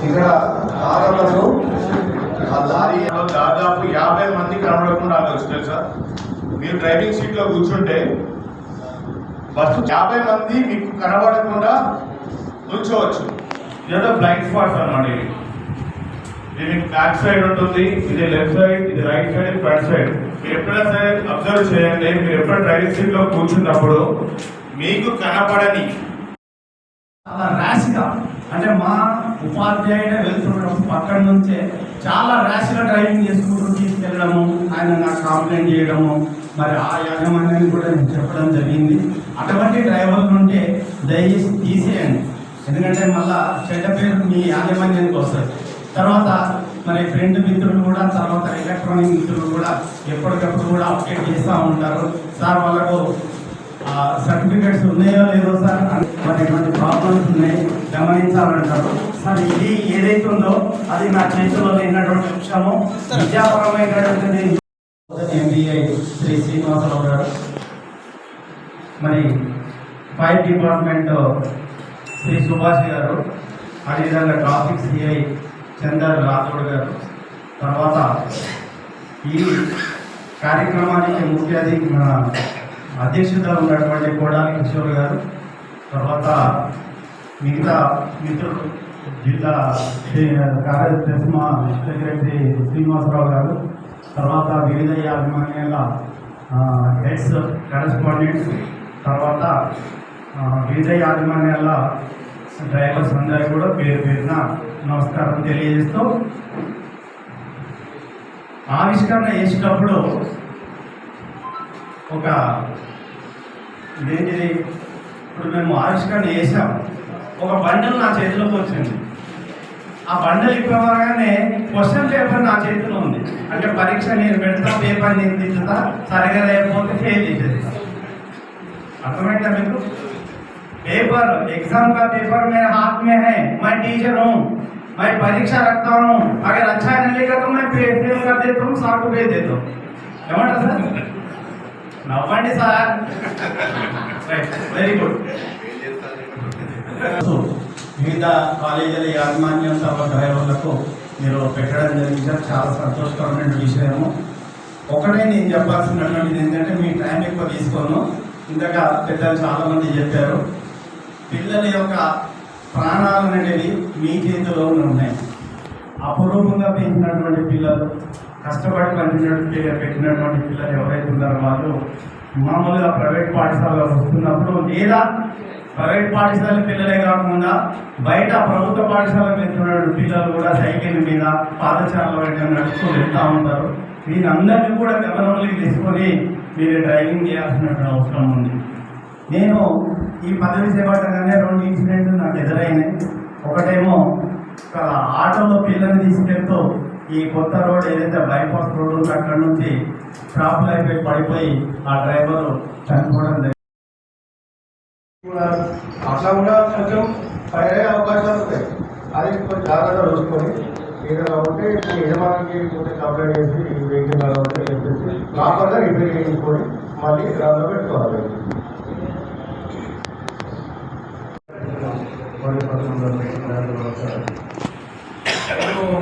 ఇక్కడ కారణము ఆ లారీ దాదాపు 50 మంది కనబడకుండా ఆగొచ్చు తెలుసా. మీరు డ్రైవింగ్ సీట్లో కూర్చుంటే బస్సు 50 మంది మీకు కనబడకుండా కూర్చోవచ్చు. ఏదో బ్లైండ్ స్పాట్స్ అన్నమాట. ఇది బ్యాక్ సైడ్ ఉంటుంది, ఇది లెఫ్ట్ సైడ్, ఇది రైట్ సైడ్, ఫ్రంట్ సైడ్. మీరు ఎప్పుడైనా సరే అబ్జర్వ్ చేయండి, మీరు ఎప్పుడైనా డ్రైవింగ్ సీట్ లో కూర్చున్నప్పుడు మీకు కనపడని చాలా ర్యాష్గా, అంటే మా ఉపాధ్యాయుడే వెళ్తున్నప్పుడు పక్కన నుంచే చాలా ర్యాష్గా డ్రైవింగ్ చేసుకుంటూ తీసుకెళ్ళడము, ఆయన నాకు కంప్లైంట్ చేయడము, మరి ఆ యాజమాన్యాన్ని కూడా నేను చెప్పడం జరిగింది. అటువంటి డ్రైవర్లు ఉంటే దయచేసి తీసేయండి, ఎందుకంటే మళ్ళా చెడ్డ పేరు మీ యాజమాన్యానికి వస్తుంది. తర్వాత మరి ఫ్రెండ్ మిత్రులు కూడా, తర్వాత ఎలక్ట్రానిక్ మిత్రులు కూడా ఎప్పటికప్పుడు కూడా అప్డేట్ చేస్తూ ఉంటారు. సార్ వాళ్ళకు సర్టిఫికెట్స్ ఉన్నాయో లేదో సార్, మరి ఎటువంటి ప్రాబ్లమ్స్ ఉన్నాయి గమనించాలంటారు. సార్ ఇది ఏదైతే ఉందో అది నా చేతిలో లేనటువంటి విషయము. విద్యాపరమైనటువంటి ఎంబీఐ శ్రీ శ్రీనివాసరావు గారు, మరి ఫైర్ డిపార్ట్మెంట్ శ్రీ సుభాష్ గారు, అదేవిధంగా ట్రాఫిక్ సిఐ చందర్ రాథోడ్ గారు, తర్వాత ఈ కార్యక్రమానికి ముఖ్య అధ్యక్షత ఉన్నటువంటి కోడాలి కిషోర్ గారు, తర్వాత మిగతా మిత్రులు జిల్లా కార్యదర్శి సెక్రటరీ శ్రీనివాసరావు గారు, తర్వాత వివిధ యాజమాన్యాల హెడ్స్ కరెస్పాండెంట్స్, తర్వాత వివిధ యాజమాన్యాల డ్రైవర్స్ అందరూ కూడా పేరు పేరున నమస్కారం తెలియజేస్తూ, ఆవిష్కరణ చేసేటప్పుడు ఒక ఇదేంటిది, ఇప్పుడు మేము ఆవిష్కరణ చేసాం, ఒక బండల్ నా చేతిలోకి వచ్చింది. ఆ బండల్ ఇప్పగానే క్వశ్చన్ పేపర్ నా చేతిలో ఉంది. అంటే పరీక్ష నేను పెడతా, పేపర్ నేను దిద్దుతా, సరిగా లేకపోతే ఫెయిల్ చేసేస్తా. అర్థమైందా మీకు? पेपर एग्जाम का पेपर मेरे हाथ में है, मैं टीचर हूँ, मैं परीक्षा रखता हूँ, अगर अच्छा नहीं लिखा तो मैं फेल कर देता हूँ, सार को भेज देता हूँ. ఏమంటారు సార్? నవ్వండి సార్. Very good. వివిధ కాలేజీల యాజమాన్యం తర్వాత డ్రైవర్లకు మీరు పెట్టడం జరిగింది, చాలా సంతోషకరమైన విషయము. ఒకటే నేను చెప్పాల్సినటువంటిది ఏంటంటే, మీ టైం ఎక్కువ తీసుకోను, ఇంతగా పెద్దలు చాలా మంది చెప్పారు. పిల్లల యొక్క ప్రాణాలు అనేవి మీ చేతిలో ఉన్నాయి. అపురూపంగా పెంచినటువంటి పిల్లలు, కష్టపడి పెట్టినటువంటి పిల్లలు ఎవరైతే ఉన్నారో వాళ్ళు మామూలుగా ప్రైవేట్ పాఠశాలలో వస్తున్నప్పుడు, లేదా ప్రైవేట్ పాఠశాల పిల్లలే కాకుండా బయట ప్రభుత్వ పాఠశాలకు వెళ్తున్నటువంటి పిల్లలు కూడా సైకిల్ మీద పాదచారుల నడుస్తూ వెళ్తూ ఉంటారు. వీరందరినీ కూడా గమనంలోకి తీసుకొని మీరు డ్రైవింగ్ చేయాల్సినటువంటి అవసరం ఉంది. నేను ఈ పదవి చేపట్టగానే 2 ఇన్సిడెంట్లు నాకు ఎదురైనాయి. ఒకటేమో ఆటోలో పిల్లల్ని తీసుకెళ్తూ ఈ కొత్త రోడ్ ఏదైతే బైపాస్ రోడ్ ఉందో అక్కడ నుంచి ట్రాఫిక్ అయిపోయి పడిపోయి ఆ డ్రైవర్ చనిపోవడం జరిగింది. అట్లా కూడా కొంచెం ఫైర్ అయ్యే అవకాశాలు ఉంటాయి. అది కొంచెం జాగ్రత్తగా చూసుకొని ఏదైనా ఉంటే యజమానికి కొంచెం కంప్లైంట్ చేసి ఈ వెహికల్ అలా ఉంటే చెప్పేసి ప్రాపర్గా రిపేర్ చేసుకొని మళ్ళీ గ్రామంలో పెట్టుకోవాలి.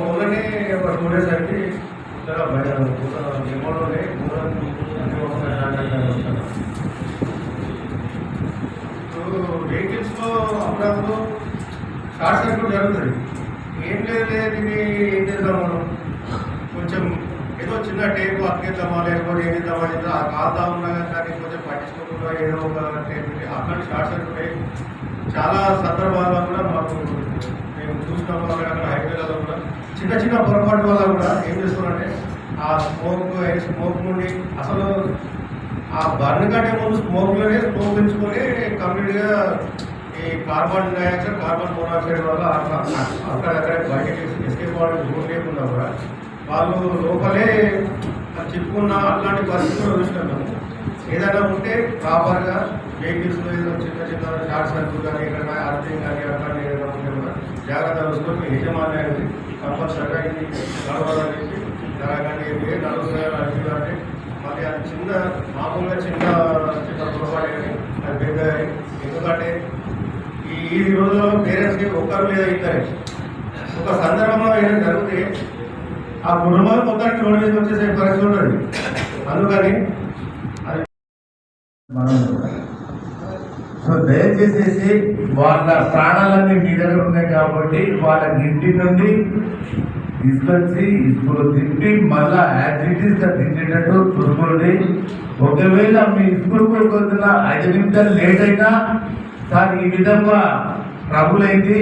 మొదలనే ఒక 2 days అయితే నిర్మాణంలోనే వెహికల్స్లో అప్పుడప్పుడు షార్ట్ సర్క్యూట్ జరుగుతుంది. ఏం లేదు, ఇది ఏం చేద్దాం మనం, కొంచెం ఏదో చిన్న టేపు అతికేద్దామా, లేకపోతే ఏం చేద్దామా, కాదా ఉన్నా కానీ కొంచెం పట్టించుకోకుండా ఏదో ఒక టేపు అట్లాంటి షార్ట్ సర్క్యూట్ అయ్యి చాలా సందర్భాల్లో కూడా మాకు మేము చూసినాము. అక్కడ హైవేలలో కూడా చిన్న చిన్న పొరపాటు వల్ల కూడా ఏం చేస్తున్నారంటే ఆ స్మోక్ నుండి అసలు ఆ బర్న్ కంటే ముందు స్మోక్ పెంచుకొని కంప్లీట్గా ఈ కార్బన్ డైఆక్సైడ్, కార్బన్ మోనాక్సైడ్ వల్ల అక్కడక్కడ బయటకి ఎస్కేప్ అవ్వడానికి జోన్ లేకుండా కూడా వాళ్ళు లోపలే చిక్కుకున్న అట్లాంటి పరిస్థితులు చూసినాము. ఏదైనా ఉంటే ప్రాపర్గా వెహికల్స్లో ఏదో చిన్న చిన్న షార్ట్ సర్క్యూట్ కానీ ఏదైనా అర్థం కానీ అట్లాంటి ఏదైనా ఉంటే కూడా జాగ్రత్త చూసుకొని యజమాని కంపల్సరిగా ఇది నడవాలని చెప్పి జరగండి నడుగుతుందంటే మళ్ళీ అది చిన్న మామూలుగా చిన్న చిన్న పొరపాటు కానీ అది పెద్ద. ఎందుకంటే ఈ రోజుల్లో పేరెంట్స్కి ఒక్కరు లేదా ఇద్దరే ఒక సందర్భంలో ఏదైనా జరిగితే ఆ కుటుంబాలు మొత్తానికి రోడ్డు మీద వచ్చేసే పరిస్థితి ఉంటుంది. అందుకని సో దయచేసేసి వాళ్ళ ప్రాణాలన్నీ మీ దగ్గర ఉన్నాయి కాబట్టి వాళ్ళ ఇంటి నుండి తీసుకొచ్చి స్కూల్ తిప్పి మళ్ళా యాక్టివిటీస్ తింటేటట్టు చూసుకోండి. ఒకవేళ మీ స్కూల్ కొడుకున్న 5 నిమిషాలు లేట్ అయినా సార్ ఈ విధంగా ట్రబుల్ అయింది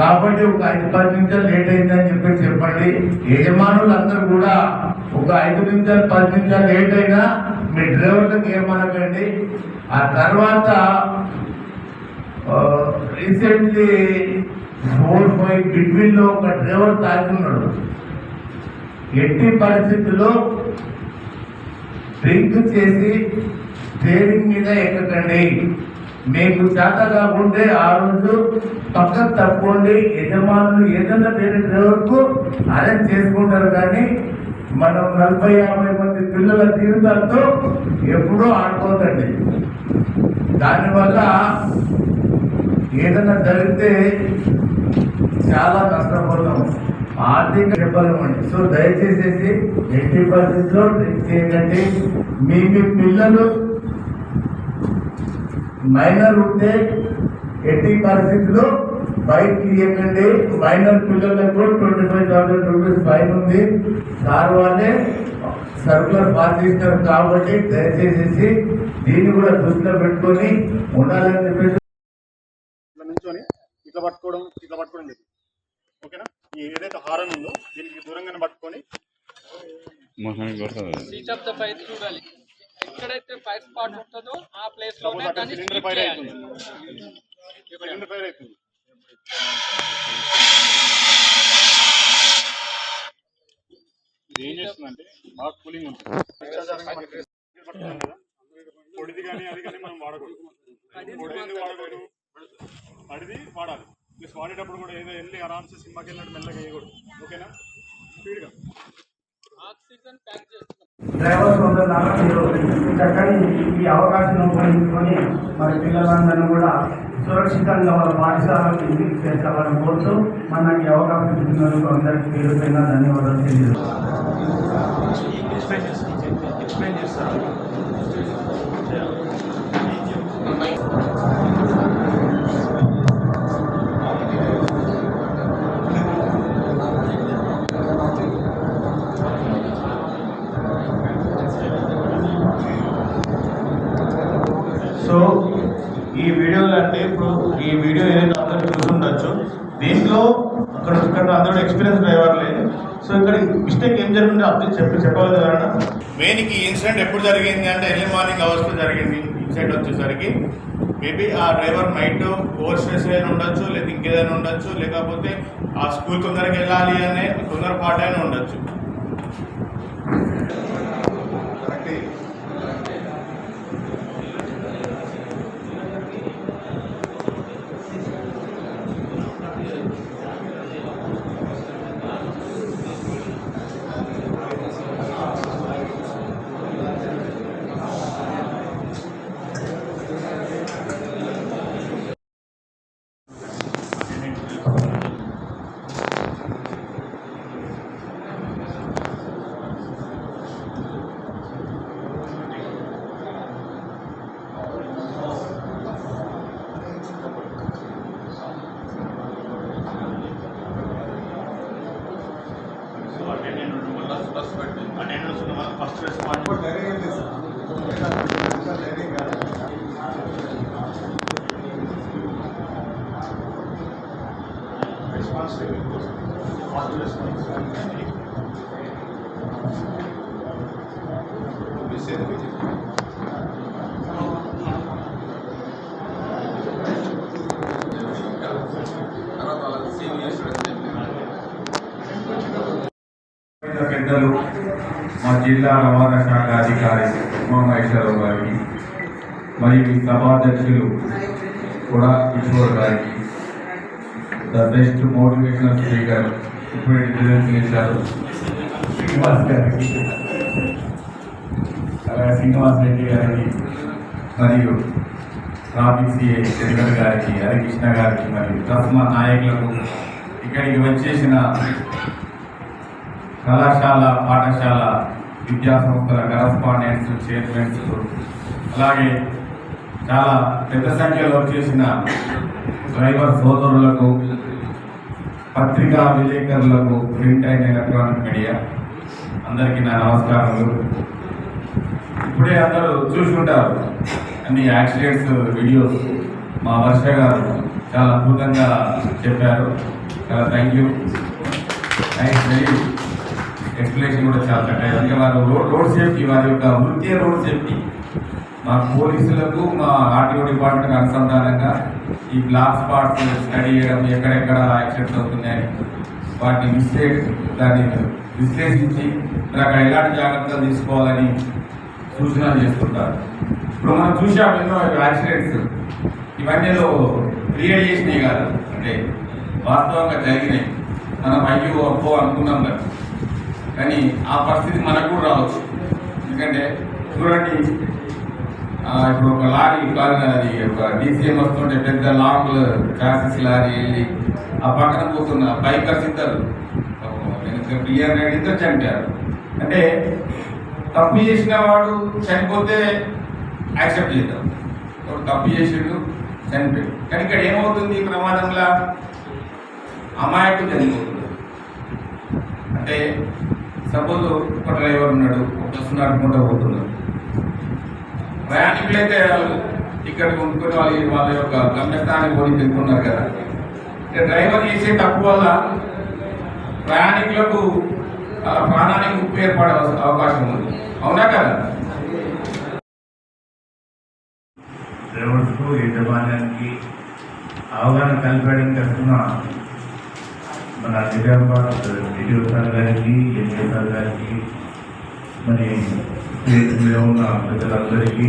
కాబట్టి ఒక 5-10 నిమిషాలు లేట్ అయిందని చెప్పండి. యజమానులు అందరూ కూడా ఒక 5 నిమిషాలు 10 నిమిషాలు లేట్ అయినా మీ డ్రైవర్లకు ఏమనకండి. ఆ తర్వాత రీసెంట్లీ 4-5 బిట్వీన్ లో ఒక డ్రైవర్ తాగుతున్నాడు. ఎట్టి పరిస్థితుల్లో డ్రింక్ చేసి స్టీరింగ్ మీద ఎక్కకండి. మీకు చేత కాకుంటే ఆ రోజు పక్కకు తప్పుకోండి. యజమానులు ఏదైనా వేరే డ్రైవర్ కు అరేంజ్ చేసుకుంటారు కానీ మనం 40-50 మంది పిల్లల జీవితాలతో ఎప్పుడూ ఆడుకోదండి. దానివల్ల ఏదైనా జరిగితే చాలా నష్టపోతాం, ఆర్థిక చెప్పలేమండి. సో దయచేసి ఎట్టి పరిస్థితుల్లో డ్రింక్ చేయకండి. మీ పిల్లలు మైనర్ ఉంటే ఎట్టి పరిస్థితుల్లో బైక్ తీయకండి. మైనర్ పిల్లలకు 25,000 రూపీస్ ఫైన్ ఉంది. సార్ వాళ్ళే సర్కులర్ పాస్ చేస్తారు కాబట్టి దయచేసి దీన్ని కూడా దృష్టిలో పెట్టుకొని ఉండాలని చెప్పేసి ఇట్లా నుంచొని ఇట్లా పట్టుకోవడం లేదు. ఓకేనా? ఈ ఏదైతే హారన్ ఉందో దీనికి దూరంగానే పట్టుకొని సీట్ ఆఫ్ ద ఫైర్ చూడాలి. ఎక్కడైతే ఫైర్ స్పాట్ ఉంటుందో ఆ ప్లేస్ లోనే దాన్ని సిలిండర్ ఫైర్ అవుతుంది. ఇది ఏం చేస్తుందంటే బాగా కూలింగ్ ఉంటుంది. పొడిది కానీ అది కానీ మనం వాడకూడదు. పొడిది వాడకూడదు, అడిది వాడాలి. ప్లస్ వాడేటప్పుడు కూడా ఏదో వెళ్ళి ఆరామ్సే సినిమాకి వెళ్ళినట్టు మెల్లగా వేయకూడదు. ఓకేనా? స్పీడ్గా ఆక్సిజన్ ప్యాక్ చేస్తున్నాం. డ్రైవర్ సోదరులారా మీరు చక్కని ఈ అవకాశం ఉపయోగించుకొని మరి పిల్లలందరినీ కూడా సురక్షితంగా వాళ్ళ పాఠశాలకు ఇంటికి చేర్చాలని కోరుతూ మనకి అవకాశం ఇచ్చినందుకు అందరికీ పేరు పైన ధన్యవాదాలు సో ఈ వీడియోలు అంటే ఇప్పుడు ఈ వీడియో ఏదైతే అందరూ చూసుండొచ్చు, దీంట్లో ఇక్కడ అందరూ ఎక్స్పీరియన్స్ డ్రైవర్లే. సో ఇక్కడ మిస్టేక్ ఏం జరిగిందో అర్థం చెప్పగలదు ఎవరైనా? మెయిన్కి ఈ ఇన్సిడెంట్ ఎప్పుడు జరిగింది అంటే ఎర్లీ మార్నింగ్ అవర్స్లో జరిగింది. ఇన్సిడెంట్ వచ్చేసరికి మేబీ ఆ డ్రైవర్ నైట్ ఓవర్ స్ట్రెస్ అయినా ఉండొచ్చు, లేదా ఇంకేదైనా ఉండొచ్చు, లేకపోతే ఆ స్కూల్ తొందరగా వెళ్ళాలి అనే తొందరపాటు అయినా ఉండొచ్చు. ఫస్ట్ పెద్దలు మా జిల్లా రవాణా శాఖ అధికారి ఉమామహేశ్వరరావు గారికి మరియు సభాధ్యక్షులు కూడా కిషోర్ గారికి, ద బెస్ట్ మోటివేషనల్ స్పీకర్ ఇప్పుడు ఇంటర్వ్యూ చేశారు శ్రీనివాస్ గారికి, అలాగే శ్రీనివాస్ రెడ్డి గారికి, మరియు ట్రాఫిక్ సిఐ శంకర్ గారికి, హరికృష్ణ గారికి, మరియు తస్మా నాయకులకు, ఇక్కడికి వచ్చేసిన కళాశాల పాఠశాల విద్యా సంస్థల కరస్పాండెంట్స్, చైర్మన్స్, అలాగే చాలా పెద్ద సంఖ్యలో చేసిన డ్రైవర్ సోదరులకు, పత్రికా విలేకరులకు, ప్రింట్ అండ్ ఎలక్ట్రానిక్ మీడియా అందరికీ నా నమస్కారాలు. ఇప్పుడే అందరూ చూసుకుంటారు అన్ని యాక్సిడెంట్స్ వీడియోస్. మా వర్ష గారు చాలా అద్భుతంగా చెప్పారు. చాలా థ్యాంక్ యూ. వెరీ ఎక్స్ప్లెనేషన్ కూడా చాలా చక్కగా. అంటే వారు రోడ్ సేఫ్టీ, వారి యొక్క వృత్తి రోడ్ సేఫ్టీ మా పోలీసులకు, మా ఆర్టీఓ డిపార్ట్మెంట్ అనుసంధానంగా ఈ బ్లాక్ స్పాట్స్ స్టడీ చేయడం, ఎక్కడెక్కడ యాక్సిడెంట్స్ అవుతున్నాయని వాటిని దాన్ని విశ్లేషించి అక్కడ ఎలాంటి జాగ్రత్తలు తీసుకోవాలని సూచనలు చేస్తుంటారు. ఇప్పుడు మనం చూసాం ఎన్నో యాక్సిడెంట్స్. ఇవన్నీ క్రియేట్ చేసినాయి కాదు, అంటే వాస్తవంగా జరిగినాయి. మనం అయ్యో అప్పో అనుకున్నాం కదా, కానీ ఆ పరిస్థితి మనకు కూడా రావచ్చు. ఎందుకంటే చూడండి, ఇప్పుడు ఒక లారీ అది ఒక డీసీఎం వస్తుంటే పెద్ద లాంగ్ ట్రాఫిక్ లారీ వెళ్ళి ఆ పక్కన పోతున్న బైకర్స్ ఇద్దరు ఇద్దరు చనిపోయారు. అంటే తప్పు చేసిన వాడు చనిపోతే యాక్సెప్ట్ చేద్దాం, తప్పు చేసిండు చనిపోయాడు. కానీ ఇక్కడ ఏమవుతుంది, ఈ ప్రమాదంలో అమాయకుడు చనిపోతుంది. అంటే సపోజ్ ఒక డ్రైవర్ ఉన్నాడు, ఒక బస్సు నడుపుకుంటూ పోతున్నాడు. ప్రయాణికులైతే వాళ్ళు టికెట్ కొనుక్కొని వాళ్ళ యొక్క గమ్యస్థానానికి పోయి తెలుపుతున్నారు కదా. డ్రైవర్ చేసే తప్పు వల్ల ప్రయాణికులకు ప్రాణానికి ముప్పు ఏర్పడే అవకాశం ఉంది. అవునా కదా? డ్రైవర్స్కు, యజమాన్యానికి అవగాహన కల్పించడానికి వస్తున్న మన నిజామాబాద్ డిటిఓ సార్ గారికి, ఎంపీ సార్ గారికి, మరి స్టేట్లో ఉన్న ప్రజలందరికీ,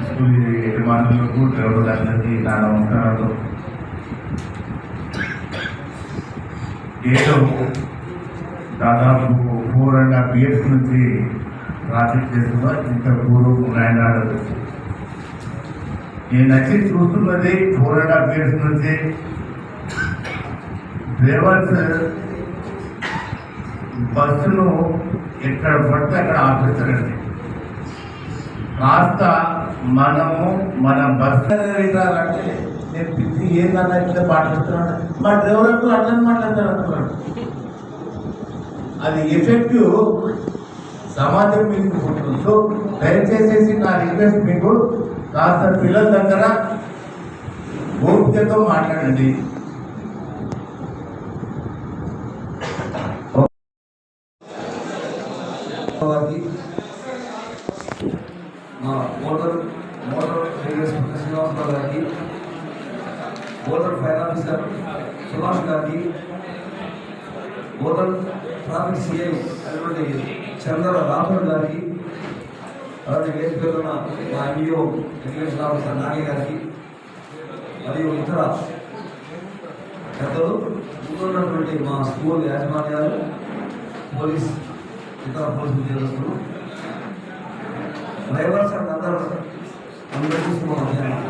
స్కూల్ యజమానులకు, డ్రైవర్లందరికీ నా నమస్కారాలు. ఏదో దాదాపు 4.5 years నుంచి ట్రాఫిక్ చేస్తున్నా. ఇంత పూర్వం ల్యాండ్ ఆర్డర్ నేను వచ్చి చూస్తున్నది 4.5 years నుంచి డ్రైవర్స్ బస్సును ఎక్కడ పడితే అక్కడ ఆపిస్తారండి. కాస్త మనము మన బస్సు అంటే నేను పిచ్చి ఏందన్నా ఇట్లా మాట్లాడుతున్నాను, మా డ్రైవర్కు అట్లా మాట్లాడతారు అనుకున్నాడు. అది ఎఫెక్టివ్ సమాజం మీకు ఉంటుంది. సో దయచేసి నా రిక్వెస్ట్ మీకు, కాస్త పిల్లల దగ్గర ఓపికతో మాట్లాడండి. మా మోటార్ శ్రీనివాసరావు గారికి, మోటార్ ఫైర్ ఆఫీసర్ సుభాష్ గారికి, మోటార్ ట్రాఫిక్ సిఐ అయినటువంటి చంద్ర రాథోడ్ గారికి, అలాగే వేసి పేరున్న మా ఎంఈఓ ఎగ్జిక్యూషన్ ఆఫీసర్ నాగి గారికి, మరియు ఇతర పెద్దలు, ముందున్నటువంటి మా స్కూల్ యాజమాన్యాలు, పోలీస్, ఇతర పోలీసు ఉద్యోగస్తులు, డ్రైవర్స్ అండ్ అందరికీ శుభమధ్యాహ్నం.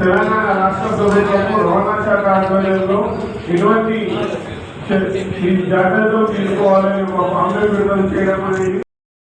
తెలంగాణ రాష్ట్ర ప్రభుత్వం రవాణా శాఖ ఆధ్వర్యంలో ఇటువంటి జాగ్రత్తలు తీసుకోవాలని ఒక ఫామ్లెట్ విడుదల చేయడం అనేది